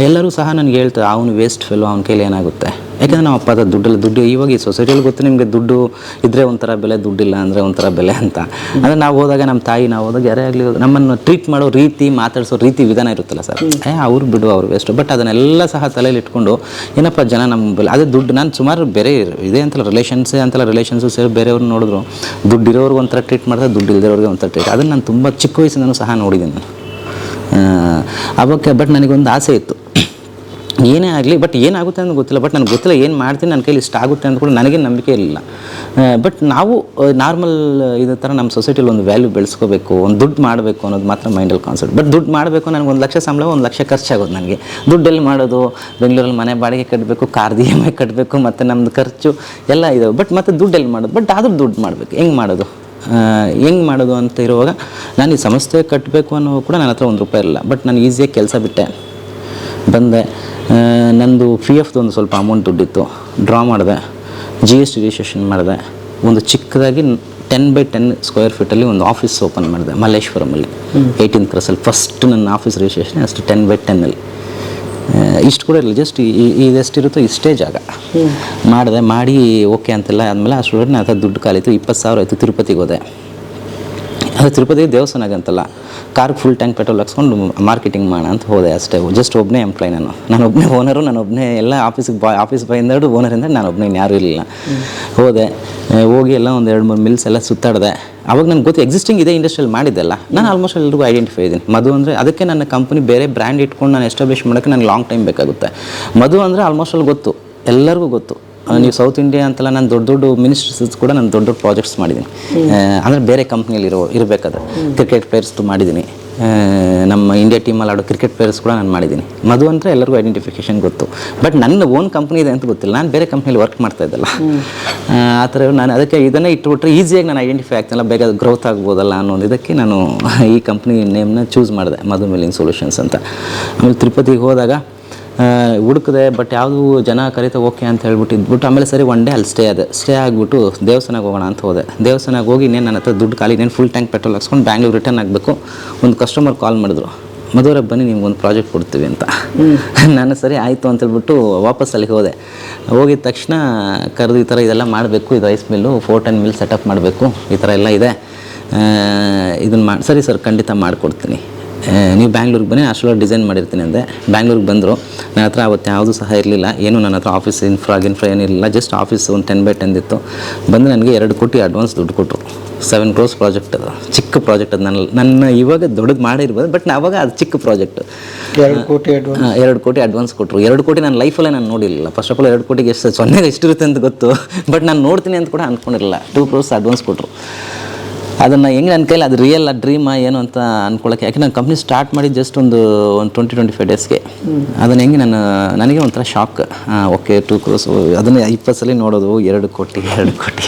ಎಲ್ಲರೂ ಸಹ ನನಗೆ ಹೇಳ್ತಾರೆ ಅವನು ವೇಸ್ಟ್ ಫೆಲೋ, ಅವನ ಕೈಲಿ ಏನಾಗುತ್ತೆ. ಯಾಕೆಂದರೆ ನಮ್ಮ ಅಪ್ಪದ ದುಡ್ಡು ಇವಾಗ ಈ ಸೊಸೈಟಿಯಲ್ಲಿ ಗೊತ್ತು ನಿಮಗೆ, ದುಡ್ಡು ಇದ್ದರೆ ಒಂಥರ ಬೆಲೆ, ದುಡ್ಡಿಲ್ಲ ಅಂದರೆ ಒಂಥರ ಬೆಲೆ ಅಂತ. ಅಂದರೆ ನಾವು ಹೋದಾಗ ನಮ್ಮ ತಾಯಿ ನಾವು ಹೋದಾಗ ಯಾರೇ ಆಗಲಿ ನಮ್ಮನ್ನು ಟ್ರೀಟ್ ಮಾಡೋ ರೀತಿ, ಮಾತಾಡಿಸೋ ರೀತಿ ವಿಧಾನ ಇರುತ್ತಲ್ಲ ಸರ್, ಅವ್ರು ಬಿಡು ಅವ್ರು ವೇಸ್ಟು. ಬಟ್ ಅದನ್ನೆಲ್ಲ ಸಹ ತಲೆಯಲ್ಲಿ ಇಟ್ಕೊಂಡು ಏನಪ್ಪ ಜನ ನಮ್ಮ ಬೆಲೆ ಅದೇ ದುಡ್ಡು. ನಾನು ಸುಮಾರು ಬೇರೆ ಇದೆ ಅಂತಲ್ಲ ರಿಲೇಷನ್ಸು ಸೇರಿ ಬೇರೆಯವ್ರು ನೋಡಿದ್ರು ದುಡ್ಡಿರೋರ್ಗೆ ಒಂಥರ ಟ್ರೀಟ್ ಮಾಡ್ತಾರೆ, ದುಡ್ಡು ಇಲ್ದಿರೋರಿಗೆ ಒಂಥರ ಟ್ರೀಟ್. ಅದನ್ನು ನಾನು ತುಂಬ ಚಿಕ್ಕ ವಯಸ್ಸಿನೂ ಸಹ ನೋಡಿದ್ದೀನಿ ನಾನು ಅವಾಗ. ಬಟ್ ನನಗೊಂದು ಆಸೆ ಇತ್ತು ಏನೇ ಆಗಲಿ, ಬಟ್ ಏನಾಗುತ್ತೆ ಅಂತ ಗೊತ್ತಿಲ್ಲ. ಬಟ್ ನನಗೆ ಗೊತ್ತಿಲ್ಲ ಏನು ಮಾಡ್ತೀನಿ, ನನ್ನ ಕೈಲಿ ಇಷ್ಟ ಆಗುತ್ತೆ ಅಂತ ಕೂಡ ನನಗೆ ನಂಬಿಕೆ ಇರಲಿಲ್ಲ. ಬಟ್ ನಾವು ನಾರ್ಮಲ್ ಇದೇ ಥರ ನಮ್ಮ ಸೊಸೈಟಿಲಿ ಒಂದು ವ್ಯಾಲ್ಯೂ ಬೆಳೆಸ್ಕೋಬೇಕು, ಒಂದು ದುಡ್ಡು ಮಾಡಬೇಕು ಅನ್ನೋದು ಮಾತ್ರ ಮೈಂಡಲ್ಲಿ ಕಾನ್ಸೆಪ್ಟ್. ಬಟ್ ದುಡ್ಡು ಮಾಡಬೇಕು, ನನಗೆ 1 ಲಕ್ಷ ಸಂಬಳ, 1 ಲಕ್ಷ ಖರ್ಚಾಗೋದು. ನನಗೆ ದುಡ್ಡಲ್ಲಿ ಮಾಡೋದು, ಬೆಂಗಳೂರಲ್ಲಿ ಮನೆ ಬಾಡಿಗೆ ಕಟ್ಟಬೇಕು, ಕಾರ್ದು EMI ಕಟ್ಟಬೇಕು, ಮತ್ತು ನಮ್ಮದು ಖರ್ಚು ಎಲ್ಲ ಇದಾವೆ. ಬಟ್ ಮತ್ತೆ ದುಡ್ಡಲ್ಲಿ ಮಾಡೋದು, ಬಟ್ ಆದರೂ ದುಡ್ಡು ಮಾಡಬೇಕು, ಹೆಂಗೆ ಮಾಡೋದು ಅಂತ ಇರುವಾಗ ನಾನು ಈ ಸಂಸ್ಥೆ ಕಟ್ಟಬೇಕು ಅನ್ನೋ ಕೂಡ ನನ್ನ ಹತ್ರ 1 ರೂಪಾಯಿ ಇರಲಿಲ್ಲ. ಬಟ್ ನಾನು ಈಸಿಯಾಗಿ ಕೆಲಸ ಬಿಟ್ಟೆ, ಬಂದೆ. ನಂದು PF ಒಂದು ಸ್ವಲ್ಪ ಅಮೌಂಟ್ ದುಡ್ಡಿತ್ತು, ಡ್ರಾ ಮಾಡಿದೆ, GST ರಿಜಿಸ್ಟ್ರೇಷನ್ ಮಾಡಿದೆ. ಒಂದು ಚಿಕ್ಕದಾಗಿ 10x10 ಸ್ಕ್ವೇರ್ ಫೀಟಲ್ಲಿ ಒಂದು ಆಫೀಸ್ ಓಪನ್ ಮಾಡಿದೆ ಮಲ್ಲೇಶ್ವರಮಲ್ಲಿ, 18th ಕ್ರಾಸಲ್ಲಿ. ಫಸ್ಟ್ ನನ್ನ ಆಫೀಸ್ ರಿಜಿಸ್ಟ್ರೇಷನ್ ಅಷ್ಟು 10x10ಅಲ್ಲಿ. ಇಷ್ಟು ಕೂಡ ಇರಲಿಲ್ಲ, ಜಸ್ಟ್ ಇದೆಷ್ಟಿರುತ್ತೋ ಇಷ್ಟೇ ಜಾಗ ಮಾಡಿ ಓಕೆ ಅಂತೆಲ್ಲ ಆದಮೇಲೆ ಅಷ್ಟೊಳಗೆ ನನ್ನ ಹತ್ರ ದುಡ್ಡು ಖಾಲಿತ್ತು. 20,000 ಆಯಿತು. ತಿರುಪತಿಗೆ ಹೋದೆ. ಅದು ತಿರುಪತಿ ದೇವಸ್ಥಾನಕ್ಕಂತಲ್ಲ, ಕಾರ್ಗೆ ಫುಲ್ ಟ್ಯಾಂಕ್ ಪೆಟ್ರೋಲ್ ಹಾಕ್ಸ್ಕೊಂಡು ಮಾರ್ಕೆಟಿಂಗ್ ಮಾಡೋಣ ಅಂತ ಹೋದೆ ಅಷ್ಟೇ. ಜಸ್ಟ್ ಒಬ್ಬನೇ ಎಂಪ್ಲಾಯ್ ನಾನು ಒಬ್ಬನೇ ಓನರು, ನಾನೊಬ್ಬನೇ ಎಲ್ಲ ಆಫೀಸ್ ಬಾಯಿಂದ ಓನರಿಂದ ನಾನೊಬ್ಬನೇ, ಇನ್ಯಾರೂ ಇರಲಿಲ್ಲ. ಹೋಗಿ ಎಲ್ಲ ಒಂದು 2-3 ಮಿಲ್ಸ್ ಎಲ್ಲ ಸುತ್ತಾಡಿದೆ. ಅವಾಗ ನನಗೆ ಗೊತ್ತು ಎಕ್ಸಿಸ್ಟಿಂಗ್ ಇದೆ ಇಂಡಸ್ಟ್ರಿಯಲ್ಲಿ ಮಾಡಿದ್ದೆಲ್ಲ. ನಾನು ಆಲ್ಮೋಸ್ಟ್ ಎಲ್ರಿಗೂ ಐಡೆಂಟಿಫೈ ಇದ್ದೀನಿ. ಮಧು ಅಂದರೆ ಅದಕ್ಕೆ ನನ್ನ ಕಂಪನಿ ಬೇರೆ ಬ್ರ್ಯಾಂಡ್ ಇಟ್ಕೊಂಡು ನಾನು ಎಸ್ಟಾಬ್ಲಿಷ್ ಮಾಡೋಕ್ಕೆ ನನಗೆ ಲಾಂಗ್ ಟೈಮ್ ಬೇಕಾಗುತ್ತೆ. ಮಧು ಅಂದರೆ ಆಲ್ಮೋಸ್ಟ್ ಅಲ್ಲಿ ಗೊತ್ತು, ಎಲ್ಲರಿಗೂ ಗೊತ್ತು. ನೀವು ಸೌತ್ ಇಂಡಿಯಾ ಅಂತಲ್ಲ, ನಾನು ದೊಡ್ಡ ಮಿನಿಸ್ಟರ್ಸ್ ಕೂಡ ನಾನು ದೊಡ್ಡ ಪ್ರಾಜೆಕ್ಟ್ಸ್ ಮಾಡಿದ್ದೀನಿ. ಅಂದರೆ ಬೇರೆ ಕಂಪ್ನಿಯಲ್ಲಿ ಇರಬೇಕಾದ್ರೆ ಕ್ರಿಕೆಟ್ ಪ್ಲೇಯರ್ಸ್ದು ಮಾಡಿದ್ದೀನಿ. ನಮ್ಮ ಇಂಡಿಯಾ ಟೀಮಲ್ಲಿ ಆಡೋ ಕ್ರಿಕೆಟ್ ಪ್ಲೇಯರ್ಸ್ ಕೂಡ ನಾನು ಮಾಡಿದ್ದೀನಿ. ಮಧು ಅಂದರೆ ಎಲ್ಲರಿಗೂ ಐಡೆಂಟಿಫಿಕೇಷನ್ ಗೊತ್ತು. ಬಟ್ ನನ್ನ ಓನ್ ಕಂಪ್ನಿ ಇದೆ ಅಂತ ಗೊತ್ತಿಲ್ಲ, ನಾನು ಬೇರೆ ಕಂಪ್ನಿಯಲ್ಲಿ ವರ್ಕ್ ಮಾಡ್ತಾ ಇದ್ದಲ್ಲ. ಆ ಥರ ನಾನು ಅದಕ್ಕೆ ಇದನ್ನೇ ಇಟ್ಬಿಟ್ರೆ ಈಸಿಯಾಗಿ ನಾನು ಐಡೆಂಟಿಫೈ ಆಗ್ತಿಲ್ಲ, ಬೇಗ ಗ್ರೋತ್ ಆಗ್ಬೋದಲ್ಲ ಅನ್ನೋದು ಇದಕ್ಕೆ ನಾನು ಈ ಕಂಪ್ನಿ ನೇಮ್ನ ಚೂಸ್ ಮಾಡಿದೆ, ಮಧು ಮಿಲ್ಲಿಂಗ್ ಸೊಲ್ಯೂಷನ್ಸ್ ಅಂತ. ಆಮೇಲೆ ತಿರುಪತಿಗೆ ಹೋದಾಗ ಹುಡುಕಿದೆ, ಬಟ್ ಯಾವುದು ಜನ ಕರೀತಾ ಓಕೆ ಅಂತ ಹೇಳ್ಬಿಟ್ಟು ಇದ್ಬಿಟ್ಟು ಆಮೇಲೆ ಸರಿ ಒನ್ ಡೇ ಅಲ್ಲಿ ಸ್ಟೇ ಆಗಿಬಿಟ್ಟು ದೇವಸ್ಥಾನಕ್ಕೆ ಹೋಗೋಣ ಅಂತ ಹೋದೆ. ದೇವಸ್ಥಾನಕ್ಕೆ ಹೋಗಿ ಇನ್ನೇನು ನನ್ನ ಹತ್ರ ದುಡ್ಡು ಖಾಲಿ, ಇನ್ನೇನು ಫುಲ್ ಟ್ಯಾಂಕ್ ಪೆಟ್ರೋಲ್ ಹಾಕ್ಸ್ಕೊಂಡು ಬ್ಯಾಂಗ್ಳೂರು ರಿಟರ್ನ್ ಆಗಬೇಕು. ಒಂದು ಕಸ್ಟಮರ್ ಕಾಲ್ ಮಾಡಿದ್ರು, ಮಧುವರೇ ಬನ್ನಿ ನಿಮ್ಗೊಂದು ಪ್ರಾಜೆಕ್ಟ್ ಕೊಡ್ತೀವಿ ಅಂತ. ನಾನು ಸರಿ ಆಯಿತು ಅಂತೇಳ್ಬಿಟ್ಟು ವಾಪಸ್ ಅಲ್ಲಿಗೆ ಹೋದೆ. ಹೋಗಿದ ತಕ್ಷಣ ಕರೆದು ಈ ಥರ ಇದೆಲ್ಲ ಮಾಡಬೇಕು, ಇದು ರೈಸ್ ಮಿಲ್ಲು 410 ಮಿಲ್ ಸೆಟಪ್ ಮಾಡಬೇಕು, ಈ ಥರ ಎಲ್ಲ ಇದೆ, ಇದನ್ನು ಸರಿ ಸರ್ ಖಂಡಿತ ಮಾಡಿಕೊಡ್ತೀನಿ, ನೀವು ಬ್ಯಾಂಗ್ಳೂರಿಗೆ ಬನ್ನಿ, ಅಷ್ಟೊಳಗೆ ಡಿಸೈನ್ ಮಾಡಿರ್ತೀನಿ ಅಂದೆ. ಬ್ಯಾಂಗ್ಳೂರಿಗೆ ಬಂದರು. ನನ್ನ ಹತ್ರ ಅವತ್ತು ಯಾವುದೂ ಸಹ ಇರಲಿಲ್ಲ, ಏನು ನನ್ನ ಹತ್ರ ಆಫೀಸ್ ಇನ್ಫ್ರಾ ಏನಿರಲಿಲ್ಲ, ಜಸ್ಟ್ ಆಫೀಸ್ ಒಂದು 10x10 ಇತ್ತು. ಬಂದು ನನಗೆ 2 ಕೋಟಿ ಅಡ್ವಾನ್ಸ್ ದುಡ್ಡು ಕೊಟ್ಟರು. 7 crores ಪ್ರಾಜೆಕ್ಟ್ ಅದು, ಚಿಕ್ಕ ಪ್ರಾಜೆಕ್ಟ್ ಅದು. ನನ್ನ ಇವಾಗ ದೊಡ್ಡದು ಮಾಡಿರ್ಬೋದು, ಬಟ್ ಆವಾಗ ಅದು ಚಿಕ್ಕ ಪ್ರಾಜೆಕ್ಟ್. 2 ಕೋಟಿ ಅಡ್ವಾನ್ಸ್ ಕೊಟ್ಟರು. 2 ಕೋಟಿ ನನ್ನ ಲೈಫಲ್ಲೇ ನಾನು ನೋಡಿರಲಿಲ್ಲ. ಫಸ್ಟ್ ಆಫ್ ಆಲ್ 2 ಕೋಟಿಗೆ ಎಷ್ಟಿರುತ್ತೆ ಅಂತ ಗೊತ್ತು, ಬಟ್ ನಾನು ನೋಡ್ತೀನಿ ಅಂತ ಕೂಡ ಅಂದ್ಕೊಂಡಿರಲಿಲ್ಲ. 2 crores ಅಡ್ವಾನ್ಸ್ ಕೊಟ್ಟರು. ಅದನ್ನು ಹೆಂಗೆ ನನ್ನ ಕೈಲಿ ಅದು ರಿಯಲ್ ಡ್ರೀಮಾ ಏನು ಅಂತ ಅಂದ್ಕೊಳ್ಳೋಕ್ಕೆ, ಯಾಕೆ ನಾನು ಕಂಪ್ನಿ ಸ್ಟಾರ್ಟ್ ಮಾಡಿ ಜಸ್ಟ್ ಒಂದು 20-25 ಡೇಸ್ಗೆ ಅದನ್ನು ಹೆಂಗೆ ನನಗೆ ಒಂಥರ ಶಾಕ್. ಓಕೆ 2 crores, ಅದನ್ನು 20 ಸಲ ನೋಡೋದು 2 ಕೋಟಿ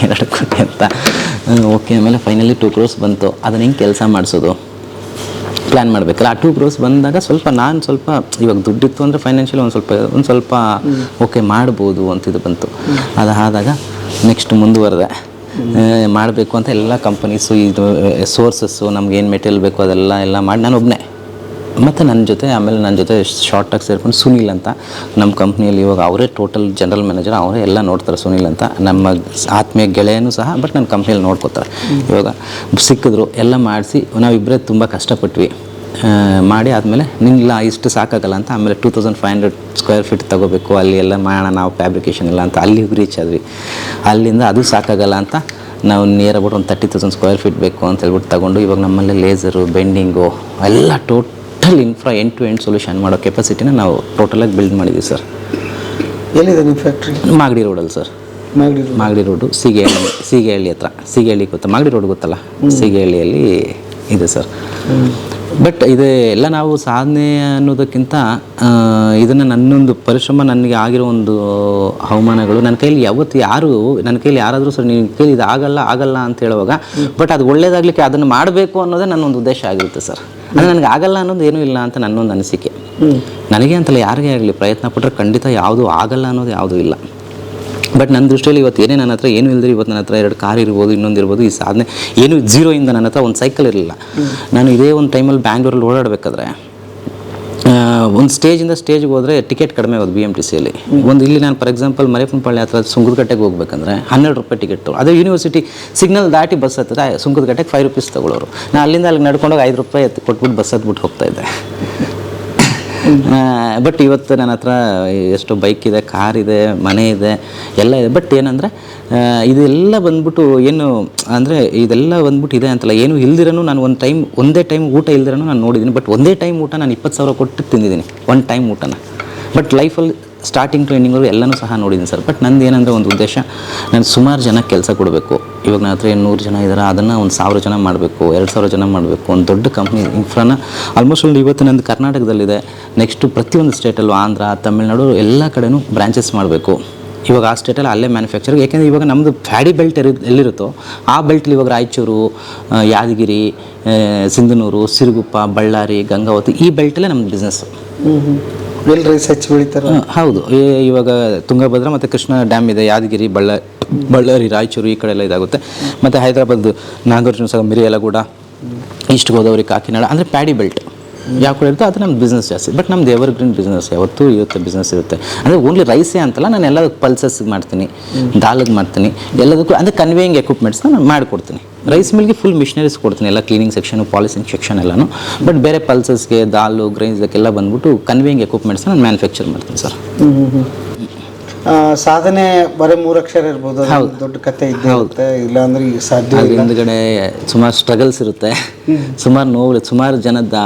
ಅಂತ. ಓಕೆ ಆಮೇಲೆ ಫೈನಲಿ 2 crores ಬಂತು. ಅದನ್ನು ಹೆಂಗೆ ಕೆಲಸ ಮಾಡಿಸೋದು ಪ್ಲ್ಯಾನ್ ಮಾಡಬೇಕಲ್ಲ. ಆ 2 crores ಬಂದಾಗ ನಾನು ಸ್ವಲ್ಪ ಇವಾಗ ದುಡ್ಡಿತ್ತು ಅಂದರೆ ಫೈನಾನ್ಷಿಯಲಿ ಒಂದು ಸ್ವಲ್ಪ ಓಕೆ ಮಾಡ್ಬೋದು ಅಂತಿದ್ದು ಬಂತು. ಅದಾದಾಗ ನೆಕ್ಸ್ಟ್ ಮುಂದುವರೆದೆ, ಮಾಡಬೇಕು ಅಂತ ಎಲ್ಲ ಕಂಪನೀಸು ಇದು ಸೋರ್ಸಸ್ಸು ನಮ್ಗೆ ಏನು ಮೆಟೀರಿಯಲ್ ಬೇಕು ಅದೆಲ್ಲ ಮಾಡಿ ನಾನು ಒಬ್ಬನೇ ಮತ್ತು ನನ್ನ ಜೊತೆ ಶಾರ್ಟಾಗಿ ಸೇರ್ಕೊಂಡು ಸುನೀಲ್ ಅಂತ ನಮ್ಮ ಕಂಪ್ನಿಯಲ್ಲಿ ಇವಾಗ ಅವರೇ ಟೋಟಲ್ ಜನರಲ್ ಮ್ಯಾನೇಜರ್, ಅವರೇ ಎಲ್ಲ ನೋಡ್ತಾರೆ. ಸುನೀಲ್ ಅಂತ ನಮ್ಮ ಆತ್ಮೀಯ ಗೆಳೆಯನೂ ಸಹ, ಬಟ್ ನನ್ನ ಕಂಪ್ನಿಯಲ್ಲಿ ನೋಡ್ಕೋತಾರೆ. ಇವಾಗ ಸಿಕ್ಕಿದ್ರು ಎಲ್ಲ ಮಾಡಿಸಿ ನಾವಿಬ್ಬರೇ ತುಂಬ ಕಷ್ಟಪಟ್ವಿ. ಮಾಡಿ ಆದಮೇಲೆ ನಿಲ್ಲ ಇಷ್ಟು ಸಾಕಾಗಲ್ಲ ಅಂತ ಆಮೇಲೆ 2500 ಸ್ಕ್ವೇರ್ ಫೀಟ್ ತೊಗೋಬೇಕು, ಅಲ್ಲಿ ಎಲ್ಲ ಮಾಡೋಣ ನಾವು ಫ್ಯಾಬ್ರಿಕೇಷನ್ ಇಲ್ಲ ಅಂತ ಅಲ್ಲಿ ರೀಚ್ ಆದ್ವಿ. ಅಲ್ಲಿಂದ ಅದು ಸಾಕಾಗಲ್ಲ ಅಂತ ನಾವು ನಿಯರ್ ಅಬೌಟ್ ಒಂದು 30,000 ಸ್ಕ್ವೇರ್ ಫೀಟ್ ಬೇಕು ಅಂತ ಹೇಳ್ಬಿಟ್ಟು ತಗೊಂಡು ಇವಾಗ ನಮ್ಮಲ್ಲಿ ಲೇಸರು, ಬೆಂಡಿಂಗು ಎಲ್ಲ total infra end to end solution ಮಾಡೋ ಕೆಪಾಸಿಟಿನ ನಾವು ಟೋಟಲಾಗಿ ಬಿಲ್ಡ್ ಮಾಡಿದ್ದೀವಿ ಸರ್. ಎಲ್ಲಿದೆ ನಿಮ್ಮ ಫ್ಯಾಕ್ಟ್ರಿ? ಮಾಗಡಿ ರೋಡಲ್ಲಿ ಸರ್. ಮಾಗಡಿ ರೋಡು ಸೀಗೆಹಳ್ಳಿ ಹತ್ರ. ಸೀಗೆಹಳ್ಳಿ ಗೊತ್ತಾ? ಮಾಗಡಿ ರೋಡ್ ಗೊತ್ತಲ್ಲ, ಸೀಗೆಹಳ್ಳಿಯಲ್ಲಿ ಇದೆ ಸರ್. ಬಟ್ ಇದು ಎಲ್ಲ ನಾವು ಸಾಧನೆ ಅನ್ನೋದಕ್ಕಿಂತ ಇದನ್ನು ನನ್ನೊಂದು ಪರಿಶ್ರಮ, ನನಗೆ ಆಗಿರೋ ಒಂದು ಅವಮಾನಗಳು ನನ್ನ ಕೈಲಿ ನನ್ನ ಕೈಲಿ ಯಾರಾದರೂ ಸರ್ ನಿನ್ನ ಕೈಲಿ ಇದು ಆಗಲ್ಲ ಅಂತ ಹೇಳುವಾಗ, ಬಟ್ ಅದು ಒಳ್ಳೇದಾಗಲಿಕ್ಕೆ ಅದನ್ನು ಮಾಡಬೇಕು ಅನ್ನೋದೇ ನನ್ನೊಂದು ಉದ್ದೇಶ ಆಗಿರುತ್ತೆ ಸರ್. ಅಂದರೆ ನನಗೆ ಆಗಲ್ಲ ಅನ್ನೋದು ಏನೂ ಇಲ್ಲ ಅಂತ ನನ್ನೊಂದು ಅನಿಸಿಕೆ. ನನಗೆ ಅಂತಲ್ಲ, ಯಾರಿಗೇ ಆಗಲಿ ಪ್ರಯತ್ನ ಪಟ್ಟರೆ ಖಂಡಿತ ಯಾವುದೂ ಆಗಲ್ಲ ಅನ್ನೋದು ಯಾವುದೂ ಇಲ್ಲ. ಬಟ್ ನನ್ನ ದೃಷ್ಟಿಯಲ್ಲಿ ಇವತ್ತು ಏನೇ ನನ್ನ ಹತ್ರ ಏನೂ ಇಲ್ಲದ್ರೆ, ಇವತ್ತು ನನ್ನ ಹತ್ರ 2 ಕಾರ್ ಇರ್ಬೋದು, ಇನ್ನೊಂದು ಇರ್ಬೋದು. ಈ ಸಾಧನೆ ಏನು ಝೀರೋಯಿಂದ ನನ್ನ ಹತ್ರ ಒಂದು ಸೈಕಲ್ ಇರಲಿಲ್ಲ. ನಾನು ಇದೇ ಒಂದು ಟೈಮಲ್ಲಿ ಬ್ಯಾಂಗ್ಳೂರಲ್ಲಿ ಓಡಾಡಬೇಕಾದ್ರೆ ಒಂದು ಸ್ಟೇಜಿಂದ ಸ್ಟೇಜ್ಗೆ ಹೋದರೆ ಟಿಕೆಟ್ ಕಡಿಮೆ ಹೋದು BMTCಯಲ್ಲಿ. ಇಲ್ಲಿ ನಾನು ಫಾರ್ ಎಕ್ಸಾಂಪಲ್ ಮರೇಪನಪಳ್ಳಿ ಹತ್ರ ಸುಂಕದಕಟ್ಟೆಗೆ ಹೋಗ್ಬೇಕಂದ್ರೆ 12 ರೂಪಾಯಿ ಟಿಕೆಟು. ಅದೇ ಯೂನಿವರ್ಸಿಟಿ ಸಿಗ್ನಲ್ ದಾಟಿ ಬಸ್ ಹತ್ತಿರ ಸುಂಕದಕಟ್ಟೆಗೆ 5 ರೂಪೀಸ್ ತೊಗೊಳ್ಳೋರು. ನಾನು ಅಲ್ಲಿಂದ ಅಲ್ಲಿಗೆ ನಡ್ಕೊಂಡೋಗಿ 5 ರೂಪಾಯಿ ಕೊಟ್ಬಿಟ್ಟು ಬಸ್ ಹತ್ಬಿಟ್ಟು ಹೋಗ್ತಾಯಿದ್ದೆ. ಬಟ್ ಇವತ್ತು ನನ್ನ ಹತ್ರ ಎಷ್ಟು ಬೈಕ್ ಇದೆ, ಕಾರ್ ಇದೆ, ಮನೆ ಇದೆ, ಎಲ್ಲ ಇದೆ. ಬಟ್ ಏನಂದರೆ ಇದೆಲ್ಲ ಬಂದ್ಬಿಟ್ಟು ಏನು ಅಂದರೆ ಇದೆಲ್ಲ ಬಂದ್ಬಿಟ್ಟು ಇದೆ ಅಂತಲ್ಲ, ಏನು ಇಲ್ದಿರನು ನಾನು ಒಂದೇ ಟೈಮ್ ಊಟ ಇಲ್ದಿರನು ನಾನು ನೋಡಿದ್ದೀನಿ. ಬಟ್ ಒಂದೇ ಟೈಮ್ ಊಟ ನಾನು 20,000 ಕೊಟ್ಟು ತಿಂದಿದ್ದೀನಿ, ಒಂದು ಟೈಮ್ ಊಟನ. ಬಟ್ ಲೈಫಲ್ಲಿ ಸ್ಟಾರ್ಟಿಂಗ್ ಟು ಎಂಡಿಂಗ್ವರೆಗೂ ಎಲ್ಲನೂ ಸಹ ನೋಡಿದ್ದೀನಿ ಸರ್. ಬಟ್ ನಂದು ಏನಂದರೆ ಒಂದು ಉದ್ದೇಶ, ನಾನು ಸುಮಾರು ಜನಕ್ಕೆ ಕೆಲಸ ಕೊಡಬೇಕು. ಇವಾಗ ನನ್ನ ಹತ್ರ 100 ಜನ ಇದ್ದಾರೆ, ಅದನ್ನು ಒಂದು 1000 ಜನ ಮಾಡಬೇಕು, 2000 ಜನ ಮಾಡಬೇಕು. ಒಂದು ದೊಡ್ಡ ಕಂಪ್ನಿ ಇನ್ಫ್ರಾನ ಆಲ್ಮೋಸ್ಟ್ ಒಂದು ಇವತ್ತು ನಂದು ಕರ್ನಾಟಕದಲ್ಲಿದೆ. ನೆಕ್ಸ್ಟು ಪ್ರತಿಯೊಂದು ಸ್ಟೇಟಲ್ಲೂ ಆಂಧ್ರ, ತಮಿಳ್ನಾಡು ಎಲ್ಲ ಕಡೆನೂ ಬ್ರಾಂಚಸ್ ಮಾಡಬೇಕು. ಇವಾಗ ಆ ಸ್ಟೇಟಲ್ಲಿ ಅಲ್ಲೇ ಮ್ಯಾನುಫ್ಯಾಕ್ಚರ್. ಯಾಕೆಂದರೆ ಇವಾಗ ನಮ್ಮದು ಫ್ಯಾಡಿ ಬೆಲ್ಟ್ ಎಲ್ಲಿರುತ್ತೋ ಆ ಬೆಲ್ಟಲ್ಲಿ ಇವಾಗ ರಾಯಚೂರು, ಯಾದಗಿರಿ, ಸಿಂಧನೂರು, ಸಿರುಗುಪ್ಪ, ಬಳ್ಳಾರಿ, ಗಂಗಾವತಿ ಈ ಬೆಲ್ಟಲ್ಲೇ ನಮ್ಮದು ಬಿಸ್ನೆಸ್ಸು. ಎಲ್ಲಿ ರೈಸ್ ಹೆಚ್ಚು ಬೆಳೀತಾರೆ? ಹೌದು. ಇವಾಗ ತುಂಗಭದ್ರಾ ಮತ್ತು ಕೃಷ್ಣ ಡ್ಯಾಮ್ ಇದೆ, ಯಾದಗಿರಿ, ಬಳ್ಳಾರಿ, ರಾಯಚೂರು ಈ ಕಡೆ ಎಲ್ಲ ಇದಾಗುತ್ತೆ. ಮತ್ತು ಹೈದರಾಬಾದ್, ನಾಗಾರ್ಜುನ ಸಾಗರ್, ಮಿರಿಯಲಗೂಡ, ಈಸ್ಟ್ ಗೋದಾವರಿ, ಕಾಕಿನಾಡ ಅಂದರೆ ಪ್ಯಾಡಿ ಬೆಲ್ಟ್ ಯಾವ ಕಡೆ ಇರುತ್ತೆ ಅದು ನಮ್ದು ಬಿಸ್ನೆಸ್ ಜಾಸ್ತಿ. ಬಟ್ ನಮ್ದು ಎವರ್ಗ್ರೀನ್ ಬಿಸ್ನೆಸ್ ಯಾವತ್ತೂ ಇರುತ್ತೆ, ಬಿಸ್ನೆಸ್ ಇರುತ್ತೆ. ಅಂದರೆ ಓನ್ಲಿ ರೈಸೇ ಅಂತಲ್ಲ, ನಾನು ಎಲ್ಲದಕ್ಕೂ ಪಲ್ಸಸ್ಗೆ ಮಾಡ್ತೀನಿ, ದಾಲ್ಗೆ ಮಾಡ್ತೀನಿ, ಎಲ್ಲದಕ್ಕೂ ಅಂದರೆ ಕನ್ವೇಯಿಂಗ್ ಎಕ್ವಿಪ್ಮೆಂಟ್ಸ್ನ ನಾನು ಮಾಡಿಕೊಡ್ತೀನಿ. ರೈಸ್ ಮಿಲ್ಗೆ ಫುಲ್ ಮಿಷನರೀಸ್ ಕೊಡ್ತೀನಿ, ಎಲ್ಲ ಕ್ಲೀನಿಂಗ್ ಸೆಕ್ಷನು, ಪಾಲಿಸಿಂಗ್ ಸೆಕ್ಷನ್ ಎಲ್ಲನೂ. ಬಟ್ ಬೇರೆ ಪಲ್ಸಸ್ಗೆ, ದಾಲು, ಗ್ರೈನ್ಸ್ಗೆಲ್ಲ ಬಂದ್ಬಿಟ್ಟು ಕನ್ವೇಯಿಂಗ್ ಎಕ್ವಿಪ್ಮೆಂಟ್ಸ್ನ ನಾನು ಮ್ಯಾನುಫ್ಯಾಕ್ಚರ್ ಮಾಡ್ತೀನಿ ಸರ್. ಸಾಧನೆ ಬರೀ 3 ಅಕ್ಷರ ಇರ್ಬೋದು, ದೊಡ್ಡ ಕತೆ ಇರುತ್ತೆ, ಇಲ್ಲಾಂದ್ರೆ ಸಾಧ್ಯ ಇಲ್ಲ. ಹಿಂದ್ಗಡೆ ಸುಮಾರು ಸ್ಟ್ರಗಲ್ಸ್ ಇರುತ್ತೆ, ಸುಮಾರು ನೋವು, ಸುಮಾರು ಜನದ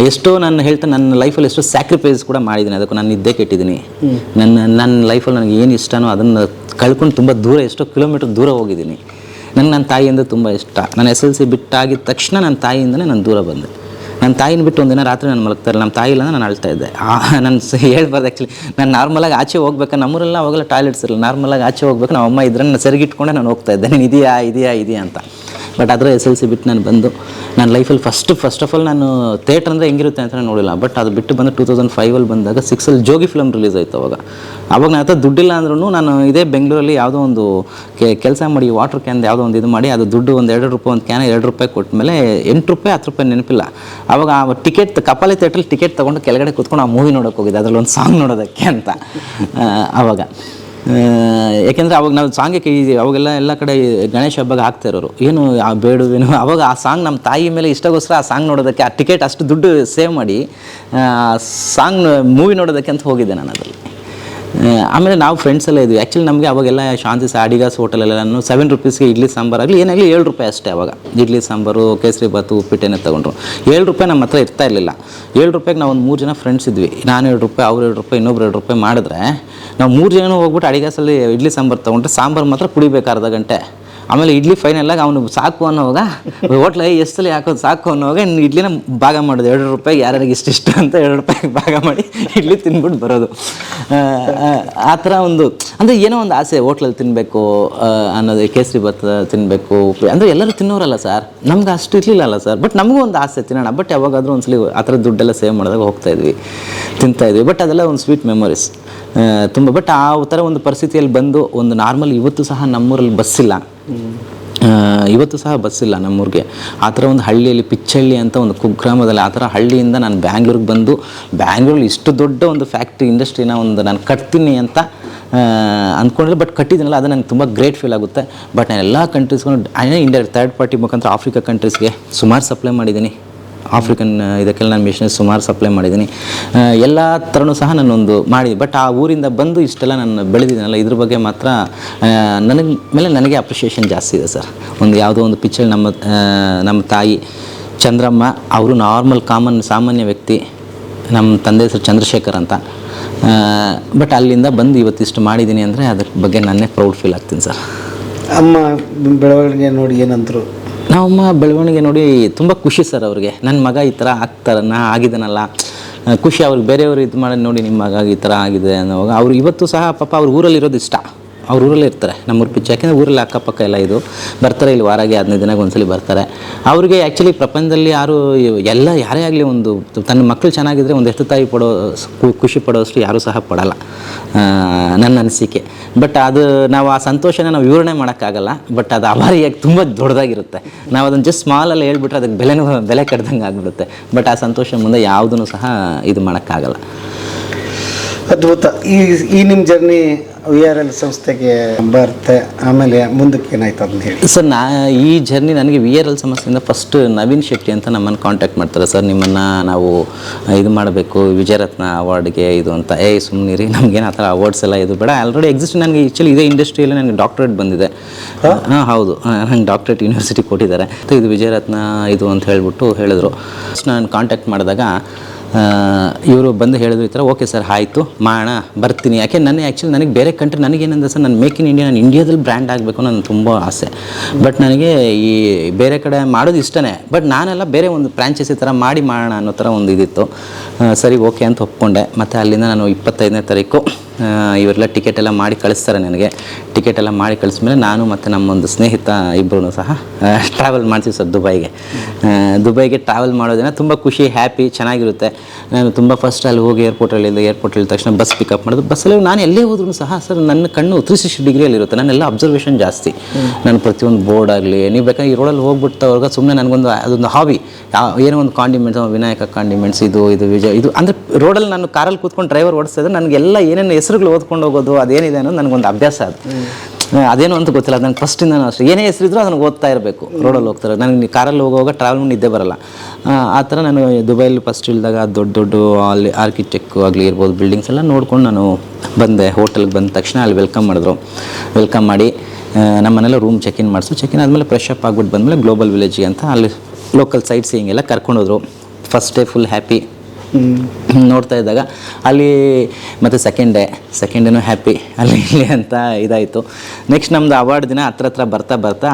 ಎಷ್ಟೋ ನಾನು ಹೇಳ್ತಾ ನನ್ನ ಲೈಫಲ್ಲಿ ಎಷ್ಟೋ ಸ್ಯಾಕ್ರಿಫೈಸ್ ಕೂಡ ಮಾಡಿದ್ದೀನಿ. ಅದಕ್ಕೂ ನಾನು ನಿದ್ದೆ ಕೆಟ್ಟಿದ್ದೀನಿ. ನನ್ನ ಲೈಫಲ್ಲಿ ನನಗೆ ಏನು ಇಷ್ಟನೋ ಅದನ್ನು ಕಳ್ಕೊಂಡು ತುಂಬ ದೂರ, ಎಷ್ಟೋ ಕಿಲೋಮೀಟರ್ ದೂರ ಹೋಗಿದ್ದೀನಿ. ನನ್ನ ತಾಯಿಯಿಂದ ತುಂಬ ಇಷ್ಟ. ನಾನು SLC ಬಿಟ್ಟಾಗಿದ್ದ ತಕ್ಷಣ ನನ್ನ ತಾಯಿಯಿಂದನೇ ನಾನು ದೂರ ಬಂದೆ. ನನ್ನ ತಾಯಿನ ಬಿಟ್ಟು ಒಂದಿನ ರಾತ್ರಿ ನಾನು ಮಲಗ್ತಾರೆ, ನಮ್ಮ ತಾಯಿ ಇಲ್ಲ ನಾನು ಅಳ್ತಾ ಇದ್ದೆ. ನಾನು ಹೇಳ್ಬಾರ್ದು ಆ್ಯಕ್ಚುಲಿ. ನಾನು ನಾರ್ಮಲಾಗಿ ಆಚೆ ಹೋಗ್ಬೇಕು, ನಮ್ಮೂರೆಲ್ಲ ಅವಾಗೆಲ್ಲ ಟಾಯ್ಲೆಟ್ಸ್ ಇರಲ್ಲ, ನಾರ್ಮಲಾಗಿ ಆಚೆ ಹೋಗ್ಬೇಕು, ನಮ್ಮ ಅಮ್ಮ ಇದ್ರೆ ನಾನು ಸೆರಗಿಟ್ಕೊಂಡೆ ನಾನು ಹೋಗ್ತಾ ಇದ್ದೆ, ನೀನು ಇದೆಯಾ ಅಂತ. ಬಟ್ ಆದರೆ SLC ಬಿಟ್ಟು ನಾನು ಬಂದು ನನ್ನ ಲೈಫಲ್ಲಿ ಫಸ್ಟ್ ಆಫ್ ಆಲ್ ನಾನು ಥಿಯೇಟ್ರ್ ಅಂದರೆ ಹೆಂಗಿರುತ್ತೆ ಅಂತ ನೋಡಿಲ್ಲ. ಬಟ್ ಅದು ಬಿಟ್ಟು ಬಂದು 2005 ಬಂದಾಗ 6 ಜೋಗಿ ಫಿಲಮ್ ರಿಲೀಸ್ ಆಯಿತು. ಅವಾಗ ನನ್ನ ಹತ್ರ ದುಡ್ಡಿಲ್ಲ ಅಂದ್ರೂ ನಾನು ಇದೇ ಬೆಂಗಳೂರಲ್ಲಿ ಯಾವುದೋ ಒಂದು ಕೆಲಸ ಮಾಡಿ ವಾಟರ್ ಕ್ಯಾನ್ ಯಾವುದೋ ಒಂದು ಇದು ಮಾಡಿ ಅದು ದುಡ್ಡು ಒಂದು 2 ರೂಪಾಯಿ, ಒಂದು ಕ್ಯಾನ್ 2 ರೂಪಾಯಿ ಕೊಟ್ಟ ಮೇಲೆ 8 ರೂಪಾಯಿ 10 ರೂಪಾಯಿ ನೆನಪಿಲ್ಲ. ಆವಾಗ ಆ ಟಿಕೆಟ್ ಕಪಾಲಿ ಥಿಯೇಟ್ರಲ್ಲಿ ಟಿಕೆಟ್ ತೊಗೊಂಡು ಕೆಳಗಡೆ ಕೂತ್ಕೊಂಡು ಆ ಮೂವಿ ನೋಡೋಕೆ ಹೋಗಿದ್ದೆ, ಅದರಲ್ಲಿ ಒಂದು ಸಾಂಗ್ ನೋಡೋದಕ್ಕೆ ಅಂತ. ಆವಾಗ ಯಾಕೆಂದರೆ ಅವಾಗ ನಾವು ಸಾಂಗಿಗೆ ಅವಾಗೆಲ್ಲ ಎಲ್ಲ ಕಡೆ ಗಣೇಶ ಹಬ್ಬಗೆ ಹಾಕ್ತಾ ಇರೋರು, ಏನು ಬೇಡುವೇನು. ಅವಾಗ ಆ ಸಾಂಗ್ ನಮ್ಮ ತಾಯಿ ಮೇಲೆ ಇಷ್ಟಗೋಸ್ಕರ ಆ ಸಾಂಗ್ ನೋಡೋದಕ್ಕೆ ಆ ಟಿಕೆಟ್ ಅಷ್ಟು ದುಡ್ಡು ಸೇವ್ ಮಾಡಿ ಸಾಂಗ್ ಮೂವಿ ನೋಡೋದಕ್ಕೆ ಅಂತ ಹೋಗಿದ್ದೆ ನಾನು ಅದರಲ್ಲಿ. ಆಮೇಲೆ ನಾವು ಫ್ರೆಂಡ್ಸ್ ಎಲ್ಲ ಇದ್ವಿ. ಆ್ಯಕ್ಚುಲಿ ನಮಗೆ ಅವಾಗೆಲ್ಲ ಶಾಂತಿ ಅಡಿಗಾಸ್ ಹೋಟೆಲೆಲ್ಲ ನಾನು 7 ರೂಪೀಸ್ಗೆ ಇಡ್ಲಿ ಸಾಂಬಾರು ಆಗಲಿ ಏನಾಗಲಿ 7 ರೂಪಾಯಿ ಅಷ್ಟೇ. ಅವಾಗ ಇಡ್ಲಿ ಸಾಂಬಾರು, ಕೇಸರಿ ಬಾತು, ಉಪ್ಪಿಟ್ಟೇನೆ ತೊಗೊಂಡ್ರು. 7 ರೂಪಾಯಿ ನಮ್ಮ ಹತ್ರ ಇರ್ತಾ ಇರಲಿಲ್ಲ. 7 ರೂಪಾಯಿಗೆ ನಾವು ಒಂದು 3 ಜನ ಫ್ರೆಂಡ್ಸ್ ಇದ್ವಿ. ನಾನು 2 ರೂಪಾಯಿ, ಅವ್ರು 2 ರೂಪಾಯಿ, ಇನ್ನೊಬ್ರು 2 ರೂಪಾಯಿ ಮಾಡಿದ್ರೆ ನಾವು 3 ಜನನೂ ಹೋಗ್ಬಿಟ್ಟು ಅಡಿಗಾಸಲ್ಲಿ ಇಡ್ಲಿ ಸಾಂಬಾರು ತೊಗೊಂಡ್ರೆ ಸಾಂಬಾರು ಮಾತ್ರ ಕುಡಿಬೇಕು ಅರ್ಧ ಗಂಟೆ. ಆಮೇಲೆ ಇಡ್ಲಿ ಫೈನಲ್ಲಾಗಿ ಅವನು ಸಾಕು ಅನ್ನೋವಾಗ ಹೋಟ್ಲ ಎಷ್ಟಲ್ಲಿ ಹಾಕೋದು ಸಾಕು ಅನ್ನೋವಾಗ ಇಡ್ಲಿನ ಭಾಗ ಮಾಡೋದು 2 ರೂಪಾಯಿಗೆ ಯಾರ್ಯಾರಿಗೆ ಇಷ್ಟಿಷ್ಟು ಅಂತ 2 ರೂಪಾಯಿಗೆ ಭಾಗ ಮಾಡಿ ಇಡ್ಲಿ ತಿಂದ್ಬಿಟ್ಟು ಬರೋದು. ಆ ಥರ ಒಂದು ಅಂದರೆ ಏನೋ ಒಂದು ಆಸೆ, ಹೋಟ್ಲಲ್ಲಿ ತಿನ್ನಬೇಕು ಅನ್ನೋದು, ಕೇಸರಿ ಭಾತ್ ತಿನ್ನಬೇಕು ಅಂದರೆ ಎಲ್ಲರೂ ತಿನ್ನೋರಲ್ಲ ಸರ್, ನಮ್ಗೆ ಅಷ್ಟು ಇರಲಿಲ್ಲ ಸರ್. ಬಟ್ ನಮಗೂ ಒಂದು ಆಸೆ ತಿನ್ನೋಣ. ಬಟ್ ಯಾವಾಗಾದರೂ ಒಂದ್ಸಲಿ ಆ ಥರ ದುಡ್ಡೆಲ್ಲ ಸೇವ್ ಮಾಡಿದಾಗ ಹೋಗ್ತಾಯಿದ್ವಿ, ತಿಂತಾಯಿದ್ವಿ. ಬಟ್ ಅದೆಲ್ಲ ಒಂದು ಸ್ವೀಟ್ ಮೆಮೊರೀಸ್ ತುಂಬ. ಬಟ್ ಆ ಥರ ಒಂದು ಪರಿಸ್ಥಿತಿಯಲ್ಲಿ ಬಂದು ಒಂದು ನಾರ್ಮಲ್ ಇವತ್ತು ಸಹ ನಮ್ಮೂರಲ್ಲಿ ಬಸ್ ಇಲ್ಲ, ಇವತ್ತು ಸಹ ಬಸ್ ಇಲ್ಲ ನಮ್ಮೂರಿಗೆ. ಆ ಥರ ಒಂದು ಹಳ್ಳಿಯಲ್ಲಿ ಪಿಚ್ಚಹಳ್ಳಿ ಅಂತ ಒಂದು ಕುಗ್ರಾಮದಲ್ಲಿ ಆ ಥರ ಹಳ್ಳಿಯಿಂದ ನಾನು ಬ್ಯಾಂಗ್ಳೂರಿಗೆ ಬಂದು ಬ್ಯಾಂಗ್ಳೂರಲ್ಲಿ ಇಷ್ಟು ದೊಡ್ಡ ಒಂದು ಫ್ಯಾಕ್ಟ್ರಿ ಇಂಡಸ್ಟ್ರಿನ ಒಂದು ನಾನು ಕಟ್ತೀನಿ ಅಂತ ಅಂದ್ಕೊಂಡ್ರೆ, ಬಟ್ ಕಟ್ಟಿದ್ದೀನಲ್ಲ ಅದು ನನಗೆ ತುಂಬ ಗ್ರೇಟ್ ಫೀಲ್ ಆಗುತ್ತೆ. ಬಟ್ ನಾನು ಎಲ್ಲ ಕಂಟ್ರೀಸ್ಗೂ ಇಂಡಿಯಾ ಥರ್ಡ್ ಪಾರ್ಟಿ ಮುಖಾಂತರ ಆಫ್ರಿಕಾ ಕಂಟ್ರೀಸ್ಗೆ ಸುಮಾರು ಸಪ್ಲೈ ಮಾಡಿದ್ದೀನಿ. ಆಫ್ರಿಕನ್ ಇದಕ್ಕೆಲ್ಲ ನಾನು ಮಿಷನರಿ ಸುಮಾರು ಸಪ್ಲೈ ಮಾಡಿದ್ದೀನಿ. ಎಲ್ಲ ಥರನೂ ಸಹ ನಾನೊಂದು ಮಾಡಿದ್ದೀನಿ. ಬಟ್ ಆ ಊರಿಂದ ಬಂದು ಇಷ್ಟೆಲ್ಲ ನಾನು ಬೆಳೆದಿದ್ದೀನಲ್ಲ, ಇದ್ರ ಬಗ್ಗೆ ಮಾತ್ರ ನನಗೆ ಅಪ್ರಿಷಿಯೇಷನ್ ಜಾಸ್ತಿ ಇದೆ ಸರ್. ಒಂದು ಯಾವುದೋ ಒಂದು ಪಿಕ್ಚರ್ ನಮ್ಮ ತಾಯಿ ಚಂದ್ರಮ್ಮ, ಅವರು ನಾರ್ಮಲ್ ಸಾಮಾನ್ಯ ವ್ಯಕ್ತಿ. ನಮ್ಮ ತಂದೆ ಹೆಸರು ಚಂದ್ರಶೇಖರ್ ಅಂತ. ಬಟ್ ಅಲ್ಲಿಂದ ಬಂದು ಇವತ್ತಿಷ್ಟು ಮಾಡಿದ್ದೀನಿ ಅಂದರೆ ಅದ್ರ ಬಗ್ಗೆ ನಾನೇ ಪ್ರೌಡ್ ಫೀಲ್ ಆಗ್ತೀನಿ ಸರ್. ಅಮ್ಮ ಬೆಳವಣಿಗೆ ನೋಡಿ ಏನಂದ್ರು? ನಮ್ಮಮ್ಮ ಬೆಳವಣಿಗೆ ನೋಡಿ ತುಂಬ ಖುಷಿ ಸರ್. ಅವ್ರಿಗೆ ನನ್ನ ಮಗ ಈ ಥರ ಆಗಿದ್ದಾನಲ್ಲ ಖುಷಿ. ಅವ್ರಿಗೆ ಬೇರೆಯವರು ಇದು ಮಾಡಿ ನೋಡಿ ನಿಮ್ಮ ಮಗ ಈ ಥರ ಆಗಿದೆ ಅನ್ನೋವಾಗ ಅವರು ಇವತ್ತು ಸಹ ಪಾಪ ಅವ್ರ ಊರಲ್ಲಿರೋದು ಇಷ್ಟ. ಅವ್ರ ಊರಲ್ಲೇ ಇರ್ತಾರೆ, ನಮ್ಮೂರು ಪಿಚ್ಚು. ಯಾಕೆಂದರೆ ಊರಲ್ಲಿ ಅಕ್ಕಪಕ್ಕ ಎಲ್ಲ ಇದು ಬರ್ತಾರೆ, ಇಲ್ಲಿ ವಾರಾಗೆ 15 ದಿನಕ್ಕೆ ಒಂದ್ಸಲಿ ಬರ್ತಾರೆ. ಅವ್ರಿಗೆ ಆ್ಯಕ್ಚುಲಿ ಪ್ರಪಂಚದಲ್ಲಿ ಯಾರೇ ಆಗಲಿ ಒಂದು ತನ್ನ ಮಕ್ಕಳು ಚೆನ್ನಾಗಿದ್ದರೆ ಒಂದು ಎಷ್ಟು ತಾಯಿ ಖುಷಿ ಪಡೋಷ್ಟು ಯಾರೂ ಸಹ ಪಡಲ್ಲ, ನನ್ನ ಅನಿಸಿಕೆ. ಬಟ್ ಅದು ನಾವು ಆ ಸಂತೋಷನ ನಾವು ವಿವರಣೆ ಮಾಡೋಕ್ಕಾಗಲ್ಲ. ಬಟ್ ಅದು ಅವಾರಿಯಾಗಿ ತುಂಬ ದೊಡ್ಡದಾಗಿರುತ್ತೆ. ನಾವು ಅದನ್ನು ಜಸ್ಟ್ ಸ್ಮಾಲಲ್ಲಿ ಹೇಳ್ಬಿಟ್ರೆ ಅದಕ್ಕೆ ಬೆಲೆ ಕಡ್ದಂಗೆ ಆಗಿಬಿಡುತ್ತೆ. ಬಟ್ ಆ ಸಂತೋಷ ಮುಂದೆ ಯಾವುದೂ ಸಹ ಇದು ಮಾಡೋಕ್ಕಾಗಲ್ಲ. ಅದ್ಭುತ. ಈ ನಿಮ್ಮ ಜರ್ನಿ VRL ಸಂಸ್ಥೆಗೆ ಬರುತ್ತೆ, ಆಮೇಲೆ ಮುಂದಕ್ಕೆ ಏನಾಯ್ತು ಅದನ್ನ ಹೇಳಿ ಸರ್. ಈ ಜರ್ನಿ ನನಗೆ VRL ಸಂಸ್ಥೆಯಿಂದ ಫಸ್ಟ್ ನವೀನ್ ಶೆಟ್ಟಿ ಅಂತ ನಮ್ಮನ್ನು ಕಾಂಟ್ಯಾಕ್ಟ್ ಮಾಡ್ತಾರೆ. ಸರ್ ನಿಮ್ಮನ್ನು ನಾವು ಇದು ಮಾಡಬೇಕು ವಿಜಯರತ್ನ ಅವಾರ್ಡ್ಗೆ ಇದು ಅಂತ. ಸುಮ್ಮನಿರಿ, ನಮಗೇನು ಆ ಥರ ಅವಾರ್ಡ್ಸ್ ಎಲ್ಲ ಇದು ಬೇಡ, ಆಲ್ರೆಡಿ ಎಕ್ಸಿಸ್ಟ್. ನನಗೆ ಆ್ಯಕ್ಚುಲಿ ಇದೇ ಇಂಡಸ್ಟ್ರಿಯಲ್ಲಿ ನನಗೆ ಡಾಕ್ಟ್ರೇಟ್ ಬಂದಿದೆ. ಹೌದು, ನಂಗೆ ಡಾಕ್ಟ್ರೇಟ್ ಯೂನಿವರ್ಸಿಟಿ ಕೊಟ್ಟಿದ್ದಾರೆ. ಇದು ವಿಜಯರತ್ನ ಇದು ಅಂತ ಹೇಳಿಬಿಟ್ಟು ಹೇಳಿದ್ರು. ನಾನು ಕಾಂಟ್ಯಾಕ್ಟ್ ಮಾಡಿದಾಗ ಇವರು ಬಂದು ಹೇಳಿದ್ರು ಈ ಥರ. ಓಕೆ ಸರ್, ಆಯಿತು ಮಾಡೋಣ, ಬರ್ತೀನಿ. ಯಾಕೆ ನನಗೆ ಬೇರೆ ಕಂಟ್ರಿ ನನಗೇನಂದ್ರೆ ಸರ್, ನಾನು ಮೇಕ್ ಇನ್ ಇಂಡಿಯಾ, ನಾನು ಇಂಡಿಯಾದಲ್ಲಿ ಬ್ರ್ಯಾಂಡ್ ಆಗಬೇಕು ನನ್ನ ತುಂಬ ಆಸೆ. ಬಟ್ ನನಗೆ ಈ ಬೇರೆ ಕಡೆ ಮಾಡೋದು ಇಷ್ಟನೇ. ಬಟ್ ನಾನೆಲ್ಲ ಬೇರೆ ಒಂದು ಫ್ರಾಂಚೈಸಿ ಥರ ಮಾಡೋಣ ಅನ್ನೋ ಥರ ಒಂದು ಇದಿತ್ತು. ಸರಿ ಓಕೆ ಅಂತ ಒಪ್ಕೊಂಡೆ. ಮತ್ತು ಅಲ್ಲಿಂದ ನಾನು 25ನೇ ತಾರೀಕು ಇವರೆಲ್ಲ ಟಿಕೆಟ್ ಎಲ್ಲ ಮಾಡಿ ಕಳಿಸ್ತಾರೆ ನನಗೆ. ಟಿಕೆಟ್ ಎಲ್ಲ ಮಾಡಿ ಕಳಿಸ್ಮೇಲೆ ನಾನು ಮತ್ತು ನಮ್ಮೊಂದು ಸ್ನೇಹಿತ ಇಬ್ಬರೂ ಸಹ ಟ್ರಾವೆಲ್ ಮಾಡ್ತೀವಿ ಸರ್ ದುಬೈಗೆ ಟ್ರಾವೆಲ್ ಮಾಡೋದಿನ ತುಂಬ ಖುಷಿ, ಹ್ಯಾಪಿ, ಚೆನ್ನಾಗಿರುತ್ತೆ. ನಾನು ತುಂಬ ಫಸ್ಟ್ ಅಲ್ಲಿ ಹೋಗಿ ಏರ್ಪೋರ್ಟಲ್ಲಿ ತಕ್ಷಣ ಬಸ್ ಪಿಕಪ್ ಮಾಡೋದು. ಬಸ್ಸಲ್ಲಿ ನಾನು ಎಲ್ಲೇ ಹೋದ್ರೂ ಸಹ ಸರ್ ನನ್ನ ಕಣ್ಣು 360 ಡಿಗ್ರಿಯಲ್ಲಿರುತ್ತೆ. ನಾನೆಲ್ಲ ಅಬ್ಸರ್ವೇಷನ್ ಜಾಸ್ತಿ. ನಾನು ಪ್ರತಿಯೊಂದು ಬೋರ್ಡ್ ಆಗಲಿ, ನೀವು ಬೇಕಾದ್ರೆ ಈ ರೋಡಲ್ಲಿ ಹೋಗ್ಬಿಟ್ಟವ್ರಿಗೆ ಸುಮ್ಮನೆ ನನಗೊಂದು ಅದೊಂದು ಹಾಬಿ, ಏನೋ ಒಂದು ಕಾಂಡಿಮೆಂಟ್ಸ್, ವಿನಾಯಕ ಕಾಂಡಿಮೆಂಟ್ಸ್, ಇದು ವಿಜಯ್ ಇದು ಅಂದರೆ ರೋಡಲ್ಲಿ ನಾನು ಕಾರಲ್ಲಿ ಕೂತ್ಕೊಂಡು ಡ್ರೈವರ್ ಓಡಿಸ್ತಾ ಇದ್ದರೆ ನನಗೆಲ್ಲ ಏನೇನು ಹೆಸರುಗಳು ಓದ್ಕೊಂಡು ಹೋಗೋದು ಅದೇನಿದೆ ಅನ್ನೋದು ನನಗೊಂದು ಅಭ್ಯಾಸ. ಅದೇನು ಅಂತ ಗೊತ್ತಿಲ್ಲ, ನನಗೆ ಫಸ್ಟಿಂದ ಅಷ್ಟೇ ಏನೇ ಹೆಸರಿದ್ರು ಅದನ್ನು ಓದ್ತಾ ಇರಬೇಕು. ರೋಡಲ್ಲಿ ಹೋಗ್ತಾರೆ, ನನಗೆ ಕಾರಲ್ಲಿ ಹೋಗುವಾಗ ಟ್ರಾವೆಲ್ ನಿದ್ದೆ ಬರಲ್ಲ. ಆ ಥರ ನಾನು ದುಬೈಲಿ ಫಸ್ಟ್ ಇಳಿದಾಗ ದೊಡ್ಡ ಅಲ್ಲಿ ಆರ್ಕಿಟೆಕ್ಟ್ ಆಗಲಿ ಇರ್ಬೋದು, ಬಿಲ್ಡಿಂಗ್ಸ್ ಎಲ್ಲ ನೋಡ್ಕೊಂಡು ನಾನು ಬಂದೆ. ಹೋಟೆಲ್ಗೆ ಬಂದ ತಕ್ಷಣ ಅಲ್ಲಿ ವೆಲ್ಕಮ್ ಮಾಡಿ ನಮ್ಮನ್ನೆಲ್ಲ ರೂಮ್ ಚೆಕ್-ಇನ್ ಆದಮೇಲೆ ಫ್ರೆಶ್ ಅಪ್ ಆಗಿಬಿಟ್ಟು ಬಂದಮೇಲೆ ಗ್ಲೋಬಲ್ ವಿಲೇಜ್ಗೆ ಅಂತ ಅಲ್ಲಿ ಲೋಕಲ್ ಸೈಟ್ ಸೀಯಿಂಗ್ ಎಲ್ಲ ಕರ್ಕೊಂಡೋದ್ರು. ಫಸ್ಟ್ ಡೇ ಫುಲ್ ಹ್ಯಾಪಿ ನೋಡ್ತಾ ಇದ್ದಾಗ ಅಲ್ಲಿ. ಮತ್ತು ಸೆಕೆಂಡ್ ಡೇನೂ ಹ್ಯಾಪಿ ಅಲ್ಲಿ ಅಂತ ಇದಾಯಿತು. ನೆಕ್ಸ್ಟ್ ನಮ್ಮದು ಅವಾರ್ಡ್ ದಿನ ಹತ್ರ ಬರ್ತಾ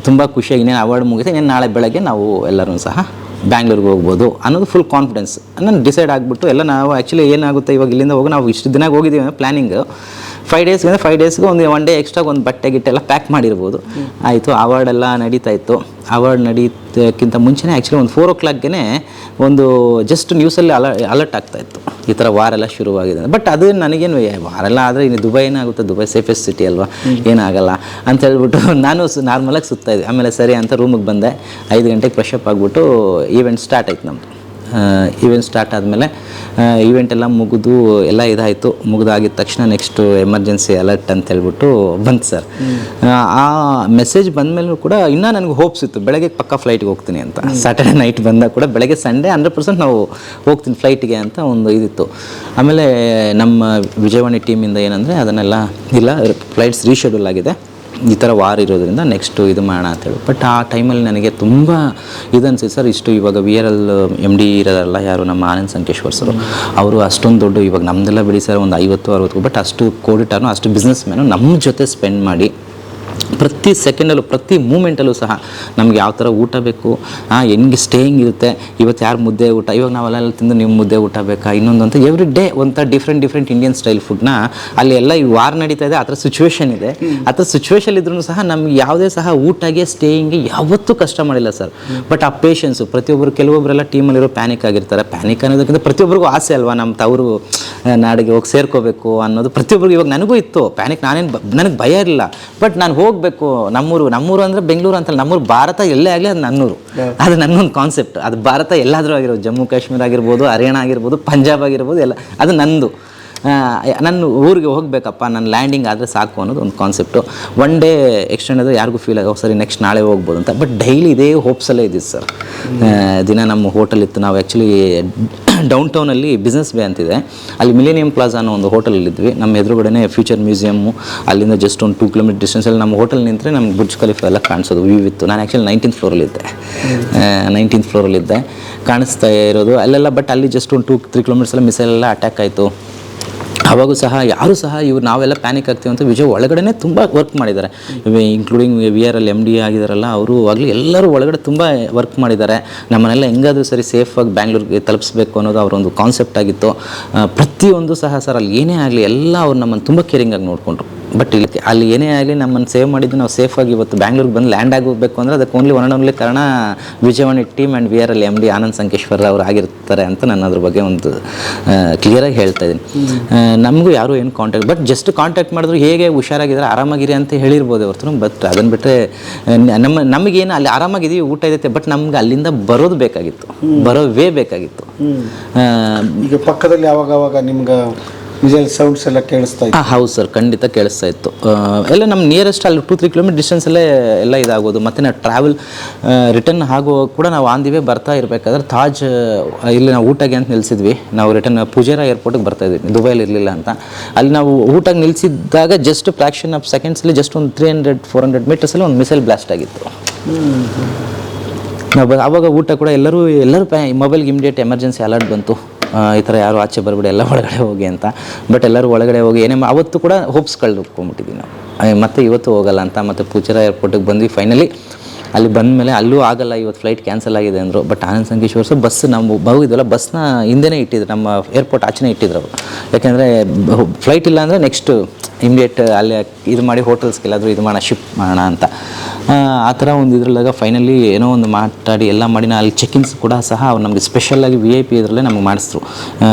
ತುಂಬ ಖುಷಿಯಾಗಿ ಇನ್ನೇನು ಅವಾರ್ಡ್ ಮುಗಿಸಿ ಇನ್ನೇನು ನಾಳೆ ಬೆಳಗ್ಗೆ ನಾವು ಎಲ್ಲರೂ ಸಹ ಬ್ಯಾಂಗ್ಳೂರಿಗೆ ಹೋಗ್ಬೋದು ಅನ್ನೋದು ಫುಲ್ ಕಾನ್ಫಿಡೆನ್ಸ್ ನಾನು ಡಿಸೈಡ್ ಆಗಿಬಿಟ್ಟು ಎಲ್ಲ. ನಾವು ಆ್ಯಕ್ಚುಲಿ ಏನಾಗುತ್ತೆ ಇವಾಗ ಇಲ್ಲಿಂದ ಹೋಗಿ ನಾವು ಇಷ್ಟು ದಿನ ಹೋಗಿದ್ದೀವಿ ಪ್ಲ್ಯಾನಿಂಗು 5 ಡೇಸ್ಗೆ ಒಂದು 1 ಡೇ ಎಕ್ಸ್ಟ್ರಾ ಒಂದು ಬಟ್ಟೆ ಗಿಟ್ಟೆಲ್ಲ ಪ್ಯಾಕ್ ಮಾಡಿರ್ಬೋದು. ಆಯಿತು, ಅವಾರ್ಡೆಲ್ಲ ನಡೀತಾ ಇತ್ತು. ಅವಾರ್ಡ್ ನಡೀತಕ್ಕಿಂತ ಮುಂಚೆನೇ ಆ್ಯಕ್ಚುಲಿ ಒಂದು 4 o'clockಗೆ ಒಂದು ಜಸ್ಟ್ ನ್ಯೂಸಲ್ಲಿ ಅಲರ್ಟ್ ಆಗ್ತಾಯಿತ್ತು, ಈ ಥರ ವಾರೆಲ್ಲ ಶುರುವಾಗಿದೆ. ಬಟ್ ಅದು ನನಗೇನು ವಾರೆಲ್ಲ ಆದರೆ ಇನ್ನು ದುಬೈ ಏನಾಗುತ್ತೆ, ದುಬೈ ಸೇಫೆಸ್ಟ್ ಸಿಟಿ ಅಲ್ವಾ, ಏನಾಗಲ್ಲ ಅಂತ ಹೇಳ್ಬಿಟ್ಟು ನಾನು ನಾರ್ಮಲಾಗಿ ಸುತ್ತಾಯಿದ್ದೆ. ಆಮೇಲೆ ಸರಿ ಅಂತ ರೂಮಿಗೆ ಬಂದೆ. 5 ಗಂಟೆಗೆ ಫ್ರೆಶ್ ಅಪ್ ಆಗಿಬಿಟ್ಟು ಈವೆಂಟ್ ಸ್ಟಾರ್ಟ್ ಆಯ್ತು ನಮ್ಮದು. ಈವೆಂಟ್ ಸ್ಟಾರ್ಟ್ ಆದಮೇಲೆ ಈವೆಂಟ್ ಎಲ್ಲ ಮುಗಿದು ಎಲ್ಲ ಇದಾಯಿತು. ಮುಗಿದಾಗಿದ ತಕ್ಷಣ ನೆಕ್ಸ್ಟು ಎಮರ್ಜೆನ್ಸಿ ಅಲರ್ಟ್ ಅಂತ ಹೇಳ್ಬಿಟ್ಟು ಬಂತು ಸರ್. ಆ ಮೆಸೇಜ್ ಬಂದಮೇಲೂ ಕೂಡ ಇನ್ನೂ ನನಗೆ ಹೋಪ್ಸ್ ಇತ್ತು, ಬೆಳಗ್ಗೆ ಪಕ್ಕ ಫ್ಲೈಟ್ಗೆ ಹೋಗ್ತೀನಿ ಅಂತ. ಸ್ಯಾಟರ್ಡೆ ನೈಟ್ ಬಂದಾಗ ಕೂಡ ಬೆಳಗ್ಗೆ ಸಂಡೇ 100% ನಾವು ಹೋಗ್ತೀನಿ ಫ್ಲೈಟ್ಗೆ ಅಂತ ಒಂದು ಇದಿತ್ತು. ಆಮೇಲೆ ನಮ್ಮ ವಿಜಯವಾಣಿ ಟೀಮಿಂದ ಏನಂದರೆ ಅದನ್ನೆಲ್ಲ ಇಲ್ಲ, ಫ್ಲೈಟ್ಸ್ ರೀಶೆಡ್ಯೂಲ್ ಆಗಿದೆ, ಈ ಥರ ವಾರ ಇರೋದ್ರಿಂದ ನೆಕ್ಸ್ಟು ಇದು ಮಾಡೋಣ ಅಂತೇಳಿ. ಬಟ್ ಆ ಟೈಮಲ್ಲಿ ನನಗೆ ತುಂಬ ಇದನ್ಸಿ ಸರ್. ಇಷ್ಟು ಇವಾಗ VRL MD ಇರೋದಲ್ಲ ಯಾರು, ನಮ್ಮ ಆನಂದ್ ಸಂಕೇಶ್ವರ್ ಸರ್, ಅವರು ಅಷ್ಟೊಂದು ದೊಡ್ಡ ಇವಾಗ ನಮ್ಮದೆಲ್ಲ ಬಿಡಿ ಸರ್ ಒಂದು 50-60, ಬಟ್ ಅಷ್ಟು ಕೋಟಿ ಟರ್ನು, ಅಷ್ಟು ಬಿಸ್ನೆಸ್ ಮ್ಯಾನು ನಮ್ಮ ಜೊತೆ ಸ್ಪೆಂಡ್ ಮಾಡಿ ಪ್ರತಿ ಸೆಕೆಂಡಲ್ಲೂ ಪ್ರತಿ ಮೂಮೆಂಟಲ್ಲೂ ಸಹ ನಮ್ಗೆ ಯಾವ ಥರ ಊಟ ಬೇಕು, ಹೆಂಗೆ ಸ್ಟೇಯಿಂಗ್ ಇರುತ್ತೆ, ಇವತ್ತು ಯಾರು ಮುದ್ದೆ ಊಟ, ಇವಾಗ ನಾವೆಲ್ಲ ತಿಂದು ನೀವು ಮುದ್ದೆ ಊಟ ಬೇಕಾ, ಇನ್ನೊಂದು ಅಂತ ಎವ್ರಿ ಡೇ ಒಂಥರ ಡಿಫ್ರೆಂಟ್ ಇಂಡಿಯನ್ ಸ್ಟೈಲ್ ಫುಡ್ನ ಅಲ್ಲಿ ಎಲ್ಲ ಈ ವಾರ ನಡೀತಾ ಇದೆ. ಆ ಥರ ಸಿಚುವೇಶನ್ ಇದೆ. ಆ ಥರ ಸಿಚುವೇಶನ್ ಇದ್ರೂ ಸಹ ನಮ್ಗೆ ಯಾವುದೇ ಸಹ ಊಟಗೆ ಸ್ಟೇಯಿಂಗ್ಗೆ ಯಾವತ್ತೂ ಕಷ್ಟ ಮಾಡಿಲ್ಲ ಸರ್. ಬಟ್ ಆ ಪೇಷನ್ಸು ಪ್ರತಿಯೊಬ್ಬರು, ಕೆಲವೊಬ್ಬರೆಲ್ಲ ಟೀಮಲ್ಲಿರೋ ಪ್ಯಾನಿಕ್ ಆಗಿರ್ತಾರೆ. ಪ್ಯಾನಿಕ್ ಅನ್ನೋದಕ್ಕಿಂತ ಪ್ರತಿಯೊಬ್ಬರಿಗೂ ಆಸೆ ಅಲ್ವಾ, ನಮ್ಮ ತವರು ನಾಡಿಗೆ ಹೋಗಿ ಸೇರ್ಕೋಬೇಕು ಅನ್ನೋದು ಪ್ರತಿಯೊಬ್ಬರಿಗೂ. ಇವಾಗ ನನಗೂ ಇತ್ತು ಪ್ಯಾನಿಕ್, ನನಗೆ ಭಯ ಇರಲಿಲ್ಲ. ಬಟ್ ನಾನು ಹೋಗಿ ಹೋಗಬೇಕು ನಮ್ಮೂರು ಅಂದರೆ ಬೆಂಗಳೂರು ಅಂತಲ್ಲ, ನಮ್ಮೂರು ಭಾರತ ಎಲ್ಲೇ ಆಗಲಿ ಅದು ನನ್ನೂರು. ಅದು ನನ್ನೊಂದು ಕಾನ್ಸೆಪ್ಟ್. ಅದು ಭಾರತ ಎಲ್ಲಾದರೂ ಆಗಿರ್ಬೋದು, ಜಮ್ಮು ಕಾಶ್ಮೀರ ಆಗಿರ್ಬೋದು, ಹರಿಯಾಣ ಆಗಿರ್ಬೋದು, ಪಂಜಾಬ್ ಆಗಿರ್ಬೋದು, ಎಲ್ಲ ಅದು ನಂದು. ನನ್ನ ಊರಿಗೆ ಹೋಗಬೇಕಪ್ಪ, ನನ್ನ ಲ್ಯಾಂಡಿಂಗ್ ಆದರೆ ಸಾಕು ಅನ್ನೋದು ಒಂದು ಕಾನ್ಸೆಪ್ಟು. ಒನ್ ಡೇ ಎಕ್ಸ್ಟೆಂಡ್ ಆದರೆ ಯಾರಿಗೂ ಫೀಲ್ ಆಗೋ ಸರಿ ನೆಕ್ಸ್ಟ್ ನಾಳೆ ಹೋಗ್ಬೋದು ಅಂತ. ಬಟ್ ಡೈಲಿ ಇದೇ ಹೋಪ್ಸಲ್ಲೇ ಇದ್ದಿದ್ದು ಸರ್. ದಿನ ನಮ್ಮ ಹೋಟೆಲ್ ಇತ್ತು. ನಾವು ಆ್ಯಕ್ಚುಲಿ ಡೌನ್ ಟೌನಲ್ಲಿ ಬಿಸ್ನೆಸ್ ಬೇ ಅಂತಿದೆ, ಅಲ್ಲಿ ಮಿಲೇನಿಯಂ ಪ್ಲಾಜಾ ಅನ್ನೋ ಒಂದು ಹೋಟೆಲಲ್ಲಿದ್ವಿ. ನಮ್ಮ ಎದುರುಗಡೆ ಫ್ಯೂಚರ್ ಮ್ಯೂಸಿಯಮ್ಮು, ಅಲ್ಲಿಂದ ಜಸ್ಟ್ ಒಂದು 2 ಕಿಲೋಮೀಟರ್ ಡಿಸ್ಟೆನ್ಸಲ್ಲಿ ನಮ್ಮ ಹೋಟೆಲ್ ನಿಂತರೆ ನಮ್ಗೆ ಬುರ್ಜ್ ಖಲೀಫಾ ಎಲ್ಲ ಕಾಣಿಸೋದು, ವ್ಯೂ ಇತ್ತು. ನಾನು ಆ್ಯಕ್ಚುಲಿ 19th ಫ್ಲೋರಲ್ಲಿದ್ದೆ, 19th ಫ್ಲೋರಲ್ಲಿದ್ದೆ, ಕಾಣಿಸ್ತಾ ಇರೋದು ಅಲ್ಲೆಲ್ಲ. ಬಟ್ ಅಲ್ಲಿ ಜಸ್ಟ್ ಒಂದು 2-3 ಕಿಲೋಮೀಟರ್ಸ್ ಎಲ್ಲ ಮಿಸೈಲೆಲ್ಲ ಅಟ್ಯಾಕ್ ಆಯಿತು. ಅವಾಗೂ ಸಹ ಯಾರೂ ಸಹ ನಾವೆಲ್ಲ ಪ್ಯಾನಿಕ್ ಆಗ್ತೀವಿ ಅಂತ ವಿಜಯ್ ಒಳಗಡೆ ತುಂಬ ವರ್ಕ್ ಮಾಡಿದ್ದಾರೆ. ಇನ್ಕ್ಲೂಡಿಂಗ್ VRL MD ಆಗಿದ್ದಾರಲ್ಲ ಅವರು ಆಗಲಿ ಎಲ್ಲರೂ ಒಳಗಡೆ ತುಂಬ ವರ್ಕ್ ಮಾಡಿದ್ದಾರೆ. ನಮ್ಮನ್ನೆಲ್ಲ ಹೆಂಗಾದರೂ ಸರಿ ಸೇಫಾಗಿ ಬ್ಯಾಂಗ್ಳೂರಿಗೆ ತಲುಪಿಸ್ಬೇಕು ಅನ್ನೋದು ಅವರೊಂದು ಕಾನ್ಸೆಪ್ಟ್ ಆಗಿತ್ತು. ಪ್ರತಿಯೊಂದು ಸಹ ಸರ್ ಅಲ್ಲಿ ಏನೇ ಆಗಲಿ ಎಲ್ಲ ಅವ್ರು ನಮ್ಮನ್ನು ತುಂಬ ಕೇರಿಂಗಾಗಿ ನೋಡಿಕೊಂಡ್ರು. ಬಟ್ ಅಲ್ಲಿ ಏನೇ ಆಗಲಿ ನಮ್ಮನ್ನು ಸೇವ್ ಮಾಡಿದ್ದು ನಾವು ಸೇಫಾಗಿ ಇವತ್ತು ಬ್ಯಾಂಗ್ಳೂರಿಗೆ ಬಂದು ಲ್ಯಾಂಡ್ ಆಗಬೇಕು ಅಂದರೆ ಅದಕ್ಕೆ ಓನ್ಲಿ ಒನ್ ಕಾರಣ Vijayavani team and VRL MD Anand Sankeshwar ಅವರು ಆಗಿರ್ತಾರೆ ಅಂತ ನಾನು ಅದ್ರ ಬಗ್ಗೆ ಒಂದು ಕ್ಲಿಯರಾಗಿ ಹೇಳ್ತಾ ಇದ್ದೀನಿ. ನಮಗೂ ಯಾರೂ ಏನು ಕಾಂಟ್ಯಾಕ್ಟ್, ಬಟ್ ಜಸ್ಟ್ ಕಾಂಟ್ಯಾಕ್ಟ್ ಮಾಡಿದ್ರು ಹೇಗೆ ಹುಷಾರಾಗಿದ್ದಾರೆ ಆರಾಮಾಗಿರಿ ಅಂತ ಹೇಳಿರ್ಬೋದು ಹೊರತು. ಬಟ್ ಅದನ್ನು ಬಿಟ್ಟರೆ ನಮಗೇನು ಅಲ್ಲಿ ಆರಾಮಾಗಿದ್ದೀವಿ, ಊಟ ಇದೈತೆ, ಬಟ್ ನಮ್ಗೆ ಅಲ್ಲಿಂದ ಬರೋದು ಬೇಕಾಗಿತ್ತು, ಬರೋ ವೇ ಬೇಕಾಗಿತ್ತು. ಈಗ ಪಕ್ಕದಲ್ಲಿ ಯಾವಾಗ ನಿಮ್ಗೆ ವಿಜುವಲ್ ಸೌಂಡ್ಸ್ ಎಲ್ಲ ಕೇಳಿಸ್ತಾ ಇತ್ತು? ಹೌದು ಸರ್, ಖಂಡಿತ ಕೇಳಿಸ್ತಾ ಇತ್ತು. ಎಲ್ಲ ನಮ್ಮ ನಿಯರೆಸ್ಟ್ ಅಲ್ಲಿ 2-3 ಕಿಲೋಮೀಟರ್ ಡಿಸ್ಟೆನ್ಸಲ್ಲೇ ಎಲ್ಲ ಇದಾಗೋದು. ಮತ್ತು ನಾವು ಟ್ರಾವೆಲ್ ರಿಟರ್ನ್ ಆಗುವಾಗ ಕೂಡ ನಾವು ಆನ್ ದಿ ವೇ ಬರ್ತಾ ಇರಬೇಕಾದ್ರೆ ತಾಜ್ ಇಲ್ಲಿ ನಾವು ಊಟಕ್ಕೆ ಅಂತ ನಿಲ್ಲಿಸಿದ್ವಿ. ನಾವು ರಿಟರ್ನ್ ಪುಜೇರಾ ಏರ್ಪೋರ್ಟಿಗೆ ಬರ್ತಾಯಿದ್ವಿ, ದುಬೈಲಿ ಇರಲಿಲ್ಲ ಅಂತ. ಅಲ್ಲಿ ನಾವು ಊಟಕ್ಕೆ ನಿಲ್ಲಿಸಿದಾಗ ಜಸ್ಟ್ ಫ್ರಾಕ್ಷನ್ ಆಫ್ ಸೆಕೆಂಡ್ಸಲ್ಲಿ ಜಸ್ಟ್ ಒಂದು 300-400 ಮೀಟರ್ಸಲ್ಲಿ ಒಂದು ಮಿಸೈಲ್ ಬ್ಲಾಸ್ಟ್ ಆಗಿತ್ತು. ನಾವು ಆವಾಗ ಊಟ ಕೂಡ ಎಲ್ಲರೂ ಮೊಬೈಲ್ಗೆ ಇಮಿಡಿಯೇಟ್ ಎಮರ್ಜೆನ್ಸಿ ಅಲರ್ಟ್ ಬಂತು, ಈ ಥರ ಯಾರು ಆಚೆ ಬರಬೇಡಿ, ಎಲ್ಲ ಒಳಗಡೆ ಹೋಗಿ ಅಂತ. ಬಟ್ ಎಲ್ಲರೂ ಒಳಗಡೆ ಹೋಗಿ ಏನೇ ಅವತ್ತು ಕೂಡ ಹೋಪ್ಸ್ ಕಳ್ಕೊಂಡ್ಬಿಟ್ಟಿದ್ವಿ ನಾವು, ಮತ್ತು ಇವತ್ತು ಹೋಗಲ್ಲ ಅಂತ. ಮತ್ತು ಪುಜೇರಾ ಏರ್ಪೋರ್ಟಿಗೆ ಬಂದ್ವಿ. ಫೈನಲಿ ಅಲ್ಲಿ ಬಂದ ಮೇಲೆ ಅಲ್ಲೂ ಆಗಲ್ಲ, ಇವತ್ತು ಫ್ಲೈಟ್ ಕ್ಯಾನ್ಸಲ್ ಆಗಿದೆ ಅಂದರು. But Anand Sankeshwar sir bus ನಾವು ಹೋಗಿದ್ವಲ್ಲ, ಬಸ್ನ ಹಿಂದೆನೇ ಇಟ್ಟಿದ್ರು, ನಮ್ಮ ಏರ್ಪೋರ್ಟ್ ಆಚೆನೇ ಇಟ್ಟಿದ್ರು ಅವರು. ಯಾಕೆಂದರೆ ಫ್ಲೈಟ್ ಇಲ್ಲ ಅಂದರೆ ನೆಕ್ಸ್ಟ್ ಇಮಿಡಿಯೇಟ್ ಅಲ್ಲಿ ಇದು ಮಾಡಿ ಹೋಟೆಲ್ಸ್ಗೆಲ್ಲಾದರೂ ಇದು ಮಾಡೋಣ, ಶಿಫ್ಟ್ ಮಾಡೋಣ ಅಂತ. ಆ ಥರ ಒಂದು ಇದ್ರಲ್ಲಾಗ ಫೈನಲಿ ಏನೋ ಒಂದು ಮಾತಾಡಿ ಎಲ್ಲ ಮಾಡಿ ಅಲ್ಲಿ ಚೆಕಿನ್ಸ್ ಕೂಡ ಸಹ ಅವ್ರು ನಮಗೆ ಸ್ಪೆಷಲಾಗಿ VIP ಇದರಲ್ಲೇ ನಮಗೆ ಮಾಡಿಸಿದ್ರು.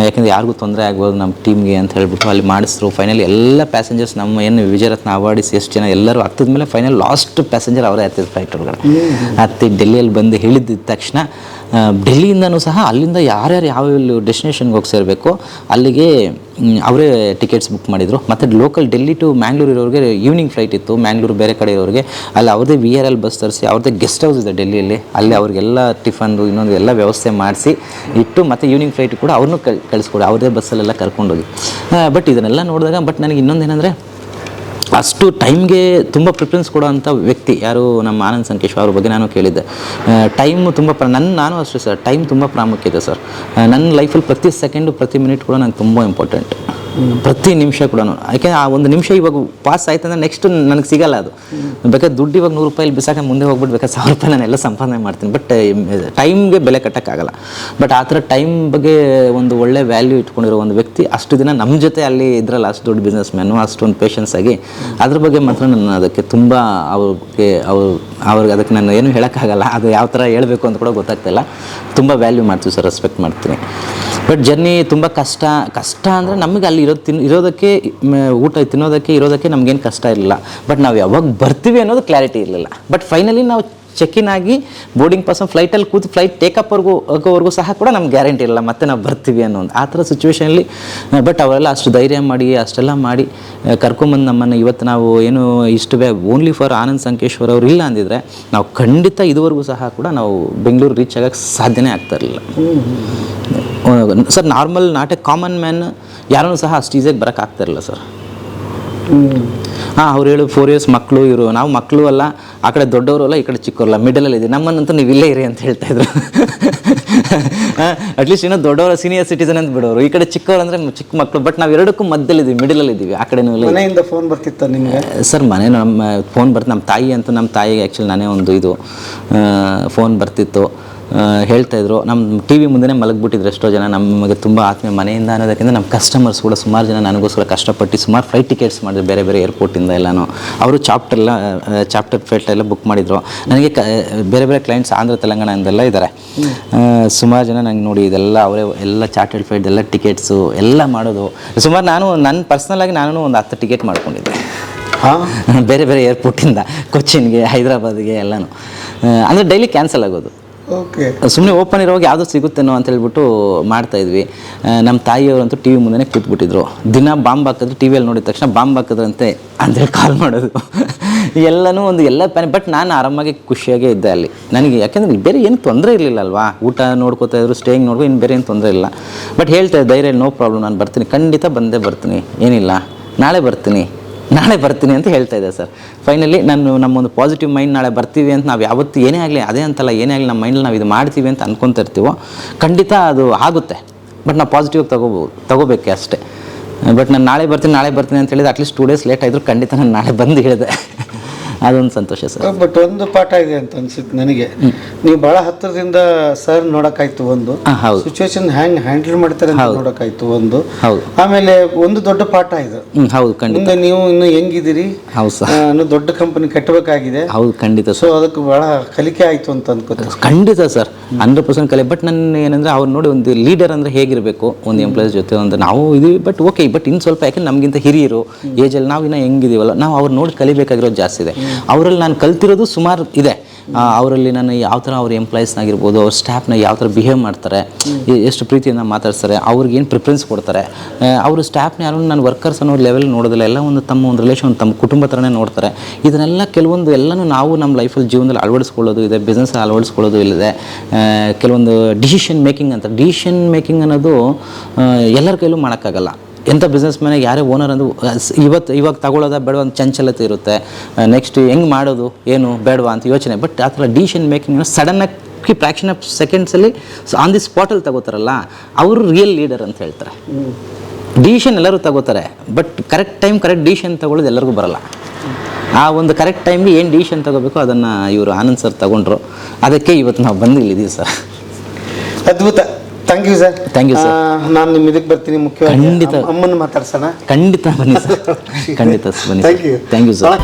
ಯಾಕೆಂದರೆ ಯಾರಿಗೂ ತೊಂದರೆ ಆಗ್ಬೋದು ನಮ್ಮ ಟೀಮ್ಗೆ ಅಂತ ಹೇಳ್ಬಿಟ್ಟು ಅಲ್ಲಿ ಮಾಡಿಸಿದ್ರು. ಫೈನಲಿ ಎಲ್ಲ ಪ್ಯಾಸೆಂಜರ್ಸ್ ನಮ್ಮ ಏನು ವಿಜಯರತ್ನ ಅವಾರ್ಡಿಸ್ ಎಷ್ಟು ಜನ ಎಲ್ಲರೂ ಹತ್ತಿದ ಮೇಲೆ ಫೈನಲ್ ಲಾಸ್ಟ್ ಪ್ಯಾಸೆಂಜರ್ ಅವರೇ ಹತ್ತಿದ್ರು ಫ್ಲೈಟ್ ಒಳಗಡೆ. ಹತ್ತಿ ಡೆಲ್ಲಿಯಲ್ಲಿ ಬಂದು ಹೇಳಿದ್ದ ತಕ್ಷಣ ಡೆಲ್ಲಿಯಿಂದನೂ ಸಹ ಅಲ್ಲಿಂದ ಯಾರ್ಯಾರು ಯಾವ ಡೆಸ್ಟಿನೇಷನ್ಗೆ ಹೋಗಿ ಸೇರಬೇಕು ಅಲ್ಲಿಗೆ ಅವರೇ ಟಿಕೆಟ್ಸ್ ಬುಕ್ ಮಾಡಿದರು. ಮತ್ತು ಲೋಕಲ್ ಡೆಲ್ಲಿ ಟು ಮ್ಯಾಂಗ್ಳೂರು ಇರೋರಿಗೆ ಈವ್ನಿಂಗ್ ಫ್ಲೈಟ್ ಇತ್ತು, ಮ್ಯಾಂಗ್ಳೂರು ಬೇರೆ ಕಡೆ ಇರೋರಿಗೆ. ಅಲ್ಲಿ ಅವ್ರದ್ದೇ VRL ಬಸ್ ತರಿಸಿ ಅವ್ರದ್ದೇ ಗೆಸ್ಟ್ ಹೌಸ್ ಇದೆ ಡೆಲ್ಲಿಯಲ್ಲಿ, ಅಲ್ಲಿ ಅವ್ರಿಗೆಲ್ಲ ಟಿಫನ್ದು ಇನ್ನೊಂದು ಎಲ್ಲ ವ್ಯವಸ್ಥೆ ಮಾಡಿಸಿ ಇಟ್ಟು, ಮತ್ತು ಈವ್ನಿಂಗ್ ಫ್ಲೈಟ್ ಕೂಡ ಅವ್ರನ್ನೂ ಕಳಿಸ್ಕೊಡಿ, ಅವ್ರದ್ದೇ ಬಸ್ಸಲ್ಲೆಲ್ಲ ಕರ್ಕೊಂಡೋಗಿ. ಬಟ್ ಇದನ್ನೆಲ್ಲ ನೋಡಿದಾಗ ಬಟ್ ನನಗೆ ಇನ್ನೊಂದೇನೆಂದರೆ ಅಷ್ಟು ಟೈಮ್ಗೆ ತುಂಬ ಪ್ರಿಫರೆನ್ಸ್ ಕೊಡೋವಂಥ ವ್ಯಕ್ತಿ ಯಾರು ನಮ್ಮ ಆನಂದ್ ಸಂಕೇಶ್ವರ ಅವ್ರ ಬಗ್ಗೆ ನಾನು ಕೇಳಿದ್ದೆ. ಟೈಮು ತುಂಬ ನಾನು ಅಷ್ಟೇ ಸರ್, ಟೈಮ್ ತುಂಬ ಪ್ರಾಮುಖ್ಯತೆ ಸರ್. ನನ್ನ ಲೈಫಲ್ಲಿ ಪ್ರತಿ ಸೆಕೆಂಡು ಪ್ರತಿ ಮಿನಿಟ್ ಕೂಡ ನನಗೆ ತುಂಬ ಇಂಪಾರ್ಟೆಂಟ್, ಪ್ರತಿ ನಿಮಿಷ ಕೂಡ. ಯಾಕೆಂದರೆ ಆ ಒಂದು ನಿಮಿಷ ಇವಾಗ ಪಾಸ್ ಆಯ್ತು ಅಂದರೆ ನೆಕ್ಸ್ಟ್ ನನಗೆ ಸಿಗಲ್ಲ ಅದು. ಬೇಕಾದ್ರೆ ದುಡ್ಡು ಇವಾಗ 100 ರೂಪಾಯಿ ಬಿಸಾಕ ಮುಂದೆ ಹೋಗ್ಬಿಟ್ಟು ಬೇಕಾದ್ರೆ 1000 ರೂಪಾಯಿ ನಾನೆಲ್ಲ ಸಂಪಾದನೆ ಮಾಡ್ತೀನಿ. ಬಟ್ ಟೈಮ್ಗೆ ಬೆಲೆ ಕಟ್ಟೋಕ್ಕಾಗಲ್ಲ. ಬಟ್ ಆ ಥರ ಟೈಮ್ ಬಗ್ಗೆ ಒಂದು ಒಳ್ಳೆ ವ್ಯಾಲ್ಯೂ ಇಟ್ಕೊಂಡಿರೋ ಒಂದು ವ್ಯಕ್ತಿ ಅಷ್ಟು ದಿನ ನಮ್ಮ ಜೊತೆ ಅಲ್ಲಿ ಇದ್ರಲ್ಲ, ಅಷ್ಟು ದೊಡ್ಡ ಬಿಸ್ನೆಸ್ ಮ್ಯಾನು, ಅಷ್ಟೊಂದು ಪೇಷನ್ಸ್ ಆಗಿ ಅದ್ರ ಬಗ್ಗೆ ಮಾತ್ರ ನಾನು ಅದಕ್ಕೆ ತುಂಬ ಅವ್ರಿಗೆ ಅದಕ್ಕೆ ನಾನು ಏನು ಹೇಳೋಕ್ಕಾಗಲ್ಲ. ಅದು ಯಾವ ಥರ ಹೇಳಬೇಕು ಅಂತ ಕೂಡ ಗೊತ್ತಾಗ್ತಾಯಿಲ್ಲ. ತುಂಬ ವ್ಯಾಲ್ಯೂ ಮಾಡ್ತೀವಿ ಸರ್, ರೆಸ್ಪೆಕ್ಟ್ ಮಾಡ್ತೀನಿ. ಬಟ್ ಜರ್ನಿ ತುಂಬ ಕಷ್ಟ ಅಂದರೆ ನಮಗೆ ಅಲ್ಲಿ ಇರೋದಕ್ಕೆ ಊಟ ತಿನ್ನೋದಕ್ಕೆ ಇರೋದಕ್ಕೆ ನಮಗೇನು ಕಷ್ಟ ಇರಲಿಲ್ಲ. ಬಟ್ ನಾವು ಯಾವಾಗ ಬರ್ತೀವಿ ಅನ್ನೋದು ಕ್ಲಾರಿಟಿ ಇರಲಿಲ್ಲ. ಬಟ್ ಫೈನಲಿ ನಾವು ಚೆಕ್-ಇನ್ ಆಗಿ ಬೋರ್ಡಿಂಗ್ ಪಾಸ್ ಫ್ಲೈಟಲ್ಲಿ ಕೂತು ಫ್ಲೈಟ್ ಟೇಕಪ್ವರೆಗೂ ಸಹ ಕೂಡ ನಮ್ಗೆ ಗ್ಯಾರಂಟಿ ಇರಲ್ಲ ಮತ್ತೆ ನಾವು ಬರ್ತೀವಿ ಅನ್ನೋ ಒಂದು ಆ ಥರ ಸಿಚುವೇಷನಲ್ಲಿ. ಬಟ್ ಅವರೆಲ್ಲ ಅಷ್ಟು ಧೈರ್ಯ ಮಾಡಿ ಅಷ್ಟೆಲ್ಲ ಮಾಡಿ ಕರ್ಕೊಂಬಂದು ನಮ್ಮನ್ನು ಇವತ್ತು ನಾವು ಏನು ಇಷ್ಟು ಓನ್ಲಿ ಫಾರ್ ಆನಂದ್ ಸಂಕೇಶ್ವರ್ ಅವರು ಇಲ್ಲ ಅಂದಿದ್ರೆ ನಾವು ಖಂಡಿತ ಇದುವರೆಗೂ ಸಹ ಕೂಡ ನಾವು ಬೆಂಗಳೂರು ರೀಚ್ ಆಗೋಕ್ಕೆ ಸಾಧ್ಯನೇ ಆಗ್ತಾ ಇರಲಿಲ್ಲ sir. Normal not A common man ಯಾರೂ ಸಹ ಅಷ್ಟು ಈಸಿಯಾಗಿ ಬರೋಕ್ಕಾಗ್ತಾಯಿರಲಿಲ್ಲ ಸರ್. ಅವ್ರು ಹೇಳು 4 years ಮಕ್ಕಳು ಇವರು, ನಾವು ಮಕ್ಕಳು ಅಲ್ಲ, ಆ ಕಡೆ ದೊಡ್ಡವರು ಅಲ್ಲ, ಈ ಕಡೆ ಚಿಕ್ಕವರಲ್ಲ, ಮಿಡಲಲ್ಲಿ ಇದೆ, ನಮ್ಮನ್ನಂತೂ ನೀವು ಇಲ್ಲೇ ಇರಿ ಅಂತ ಹೇಳ್ತಾಯಿದ್ರು. ಅಟ್ಲೀಸ್ಟ್ ಇನ್ನೂ ದೊಡ್ಡವರ ಸೀನಿಯರ್ ಸಿಟಿಸನ್ ಅಂತ ಬಿಡೋರು, ಈ ಕಡೆ ಚಿಕ್ಕವರು ಅಂದರೆ ಚಿಕ್ಕ ಮಕ್ಕಳು. ಬಟ್ ನಾವು ಎರಡಕ್ಕೂ ಮಧ್ಯದಲ್ಲಿದ್ದೀವಿ, ಮಿಡಲಲ್ಲಿದ್ದೀವಿ. ಆ ಕಡೆನೂ ಇಲ್ಲ. ಮನೆಯಿಂದ ಫೋನ್ ಬರ್ತಿತ್ತ ನಿಮಗೆ? ಸರ್ ಮನೆ ನಮ್ಮ ಫೋನ್ ಬರ್ತು, ನಮ್ಮ ತಾಯಿ ಅಂತೂ, ನಮ್ಮ ತಾಯಿಗೆ ಆ್ಯಕ್ಚುಲಿ ನಾನೇ ಒಂದು ಇದು ಫೋನ್ ಬರ್ತಿತ್ತು. ಹೇಳ್ತಾಯಿದ್ರು, ನಮ್ಮ TV ಮುಂದೆ ಮಲಗಿಬಿಟ್ಟಿದ್ರು ಎಷ್ಟೋ ಜನ. ನಮಗೆ ತುಂಬ ಆತ್ಮೀಯ ಮನೆಯಿಂದ ಅನ್ನೋದಕ್ಕಿಂತ ನಮ್ಮ ಕಸ್ಟಮರ್ಸ್ ಕೂಡ ಸುಮಾರು ಜನ ನನಗೋಸ್ಕರ ಕಷ್ಟಪಟ್ಟು ಸುಮಾರು ಫ್ಲೈಟ್ ಟಿಕೆಟ್ಸ್ ಮಾಡಿದ್ರು ಬೇರೆ ಬೇರೆ ಏರ್ಪೋರ್ಟಿಂದ ಎಲ್ಲನೂ. ಅವರು ಚಾಪ್ಟರ್ ಫ್ಲೈಟ್ ಎಲ್ಲ ಬುಕ್ ಮಾಡಿದರು. ನನಗೆ ಬೇರೆ ಬೇರೆ ಕ್ಲೈಂಟ್ಸ್ ಆಂಧ್ರ ತೆಲಂಗಾಣದಿಂದೆಲ್ಲ ಇದ್ದಾರೆ. ಸುಮಾರು ಜನ ನಂಗೆ ನೋಡಿ ಇದೆಲ್ಲ ಅವರೇ ಎಲ್ಲ ಚಾರ್ಟರ್ಡ್ ಫ್ಲೈಟ್ ಎಲ್ಲ ಟಿಕೆಟ್ಸು ಎಲ್ಲ ಮಾಡೋದು. ಸುಮಾರು ನಾನು ನನ್ನ ಪರ್ಸ್ನಲಾಗಿ ನಾನು ಒಂದು 10 ಟಿಕೆಟ್ ಮಾಡ್ಕೊಂಡಿದ್ದೆ. ಬೇರೆ ಬೇರೆ ಏರ್ಪೋರ್ಟಿಂದ ಕೊಚ್ಚಿನ್ಗೆ, ಹೈದರಾಬಾದ್ಗೆ ಎಲ್ಲನೂ. ಅಂದರೆ ಡೈಲಿ ಕ್ಯಾನ್ಸಲ್ ಆಗೋದು. ಓಕೆ. ಸುಮ್ಮನೆ ಓಪನ್ ಇರೋವಾಗ ಯಾವುದೋ ಸಿಗುತ್ತೇನೋ ಅಂತ ಹೇಳ್ಬಿಟ್ಟು ಮಾಡ್ತಾಯಿದ್ವಿ. ನಮ್ಮ ತಾಯಿಯವರಂತೂ ಟಿ ವಿ ಮುಂದೆ ಕೂತ್ಬಿಟ್ಟಿದ್ರು. ದಿನ ಬಾಂಬ್ ಹಾಕಿದ್ರು, ಟಿ ವಿಯಲ್ಲಿ ನೋಡಿದ ತಕ್ಷಣ ಬಾಂಬ್ ಹಾಕಿದ್ರಂತೆ ಅಂತೇಳಿ ಕಾಲ್ ಮಾಡೋದು. ಎಲ್ಲನೂ ಎಲ್ಲ ಪ್ಯಾನ್. ಬಟ್ ನಾನು ಆರಾಮಾಗಿ ಖುಷಿಯಾಗೇ ಇದ್ದೆ ಅಲ್ಲಿ. ನನಗೆ ಯಾಕೆಂದರೆ ಬೇರೆ ಏನು ತೊಂದರೆ ಇರಲಿಲ್ಲ ಅಲ್ವಾ. ಊಟ ನೋಡ್ಕೋತಾ ಇದ್ರು, ಸ್ಟೇಯಿಂಗ್ ನೋಡ್ಕೊ, ಇನ್ನು ಬೇರೆ ಏನು ತೊಂದರೆ ಇಲ್ಲ. ಬಟ್ ಹೇಳ್ತಾರೆ ಧೈರ್ಯ, ನೋ ಪ್ರಾಬ್ಲಮ್, ನಾನು ಬರ್ತೀನಿ, ಖಂಡಿತ ಬಂದೇ ಬರ್ತೀನಿ, ಏನಿಲ್ಲ, ನಾಳೆ ಬರ್ತೀನಿ ಅಂತ ಹೇಳ್ತಾ ಇದ್ದೆ ಸರ್. ಫೈನಲಿ ನಮ್ಮೊಂದು ಪಾಸಿಟಿವ್ ಮೈಂಡ್, ನಾಳೆ ಬರ್ತೀವಿ ಅಂತ ನಾವು ಯಾವತ್ತು ಏನೇ ಆಗಲಿ, ಅದೇ ಅಂತಲ್ಲ, ಏನೇ ಆಗಲಿ ನಮ್ಮ ಮೈಂಡಲ್ಲಿ ನಾವು ಇದು ಮಾಡ್ತೀವಿ ಅಂತ ಅನ್ಕೊತಾ ಇರ್ತೀವೋ ಖಂಡಿತ ಅದು ಆಗುತ್ತೆ. ಬಟ್ ನಾವು ಪಾಸಿಟಿವ್ ತಗೋಬೇಕೆ ಅಷ್ಟೇ. ಬಟ್ ನಾನು ನಾಳೆ ಬರ್ತೀನಿ ಅಂತ ಹೇಳಿದ್ರೆ ಅಟ್ಲೀಸ್ಟ್ 2 ಡೇಸ್ ಲೇಟ್ ಆಯಿದ್ರು ಖಂಡಿತ ನಾನು ನಾಳೆ ಬಂದು ಹೇಳಿದೆ. ಅದೊಂದು ಸಂತೋಷ ಸರ್. ಬಟ್ ಒಂದು ಪಾಠ ಇದೆ ಅಂತ ಅನ್ಸುತ್ತೆ ನನಗೆ. ನೀವು ಭಾಳ ಹತ್ತಿರದಿಂದ ಸರ್ ನೋಡೋಕ್ಕಾಯ್ತು ಒಂದು, ಸಿಚುವೇಶನ್ ಹ್ಯಾಂಗ್ ಹ್ಯಾಂಡಲ್ ಮಾಡ್ತಾರೆ ಅಂತ ನೋಡೋಕ್ಕಾಯ್ತು ಒಂದು. ಹೌದು. ಆಮೇಲೆ ಒಂದು ದೊಡ್ಡ ಪಾಠ ಇದು. ಹೌದು, ಖಂಡಿತ. ಮುಂದೆ ನೀವು ಇನ್ನು ಹೆಂಗಿದ್ದೀರಿ, ಹೌದು ಸರ್, ಇನ್ನೂ ದೊಡ್ಡ ಕಂಪನಿ ಕಟ್ಟಬೇಕಾಗಿದೆ. ಹೌದು, ಖಂಡಿತ. ಸೊ ಅದಕ್ಕೆ ಭಾಳ ಕಲಿಕೆ ಆಯಿತು ಅಂತ ಅನ್ಕೋತೀನಿ. ಖಂಡಿತ ಸರ್, 100% ಕಲೆ. ಬಟ್ ನನ್ನ ಏನಂದರೆ ಅವ್ರು ನೋಡಿ, ಒಂದು ಲೀಡರ್ ಅಂದರೆ ಹೇಗಿರಬೇಕು ಒಂದು ಎಂಪ್ಲಾಯೀಸ್ ಜೊತೆ, ಒಂದು ನಾವು ಇದೀವಿ. ಬಟ್ ಓಕೆ, ಬಟ್ ಇನ್ನು ಸ್ವಲ್ಪ, ಯಾಕೆಂದ್ರೆ ನಮಗಿಂತ ಹಿರಿಯರು ಏಜಲ್ಲಿ ನಾವು ಇನ್ನೂ ಹೆಂಗಿದೀವಲ್ಲ, ನಾವು ಅವ್ರು ನೋಡಿ ಕಲಿಬೇಕಾಗಿರೋದು ಜಾಸ್ತಿ ಇದೆ. ಅವರಲ್ಲಿ ನಾನು ಕಲ್ತಿರೋದು ಸುಮಾರು ಇದೆ. ಅವರಲ್ಲಿ ನಾನು ಯಾವ ಥರ ಅವ್ರ ಎಂಪ್ಲಾಯೀಸ್ನಾಗಿರ್ಬೋದು, ಅವ್ರ ಸ್ಟಾಫ್ನ ಯಾವ ಥರ ಬಿಹೇವ್ ಮಾಡ್ತಾರೆ, ಎಷ್ಟು ಪ್ರೀತಿಯಿಂದ ಮಾತಾಡ್ತಾರೆ, ಅವ್ರಿಗೇನು ಪ್ರಿಫರೆನ್ಸ್ ಕೊಡ್ತಾರೆ. ಅವರು ಸ್ಟಾಫ್ನ ಯಾರು ನಾನು ವರ್ಕರ್ಸ್ ಅನ್ನೋ ಲೆವೆಲ್ ನೋಡೋದಿಲ್ಲ, ಎಲ್ಲ ಒಂದು ರಿಲೇಷನ್, ತಮ್ಮ ಕುಟುಂಬ ಥರನೇ ನೋಡ್ತಾರೆ. ಇದನ್ನೆಲ್ಲ ಕೆಲವೊಂದು ಎಲ್ಲನೂ ನಾವು ನಮ್ಮ ಲೈಫಲ್ಲಿ ಜೀವನದಲ್ಲಿ ಅಳವಡಿಸ್ಕೊಳ್ಳೋದು ಇದೆ, ಬಿಸ್ನೆಸ್ ಅಳವಡಿಸ್ಕೊಳ್ಳೋದು ಇಲ್ಲದೆ. ಕೆಲವೊಂದು ಡಿಸಿಷನ್ ಮೇಕಿಂಗ್ ಅನ್ನೋದು ಎಲ್ಲರ ಕೈಲೂ ಮಾಡೋಕ್ಕಾಗಲ್ಲ. ಎಂಥ ಬಿಸ್ನೆಸ್ ಮ್ಯಾನಿಗೆ ಯಾರೇ ಓನರ್ ಅಂದು ಇವಾಗ ತಗೊಳ್ಳೋದ ಬೇಡ ಒಂದು ಚಂಚಲತೆ ಇರುತ್ತೆ. ನೆಕ್ಸ್ಟ್ ಹೆಂಗೆ ಮಾಡೋದು, ಏನು ಬೇಡವಾ ಅಂತ ಯೋಚನೆ. ಬಟ್ ಆ ಥರ ಡಿಸಿಷನ್ ಮೇಕಿಂಗ್ ಸಡನ್ನಾಗಿ ಫ್ರ್ಯಾಕ್ಷನ್ ಆಫ್ ಸೆಕೆಂಡ್ಸಲ್ಲಿ ಆನ್ ದಿ ಸ್ಪಾಟಲ್ಲಿ ತಗೋತಾರಲ್ಲ, ಅವರು ರಿಯಲ್ ಲೀಡರ್ ಅಂತ ಹೇಳ್ತಾರೆ. ಡಿಸಿಷನ್ ಎಲ್ಲರೂ ತಗೋತಾರೆ, ಬಟ್ ಕರೆಕ್ಟ್ ಡಿಸಿಷನ್ ತಗೊಳ್ಳೋದು ಎಲ್ಲರಿಗೂ ಬರಲ್ಲ. ಆ ಒಂದು ಕರೆಕ್ಟ್ ಟೈಮ್ಗೆ ಏನು ಡಿಸಿಷನ್ ತಗೋಬೇಕು ಅದನ್ನು ಇವರು ಆನಂದ್ ಸರ್ ತಗೊಂಡ್ರು. ಅದಕ್ಕೆ ಇವತ್ತು ನಾವು ಬಂದು ಇಲ್ಲಿದ್ದೀವಿ ಸರ್. ಅದ್ಭುತ. Thank you sir. Thank you sir. ನಾನು ನಿಮ್ಮ ಇದಕ್ಕೆ ಬರ್ತೀನಿ, ಮುಖ್ಯವಾಗಿ ಖಂಡಿತ ಅಮ್ಮನ ಮಾತಾಡ್ಸೋಣ. ಖಂಡಿತ ಬನ್ನಿ ಸರ್, ಖಂಡಿತ ಬನ್ನಿ. Thank you sir.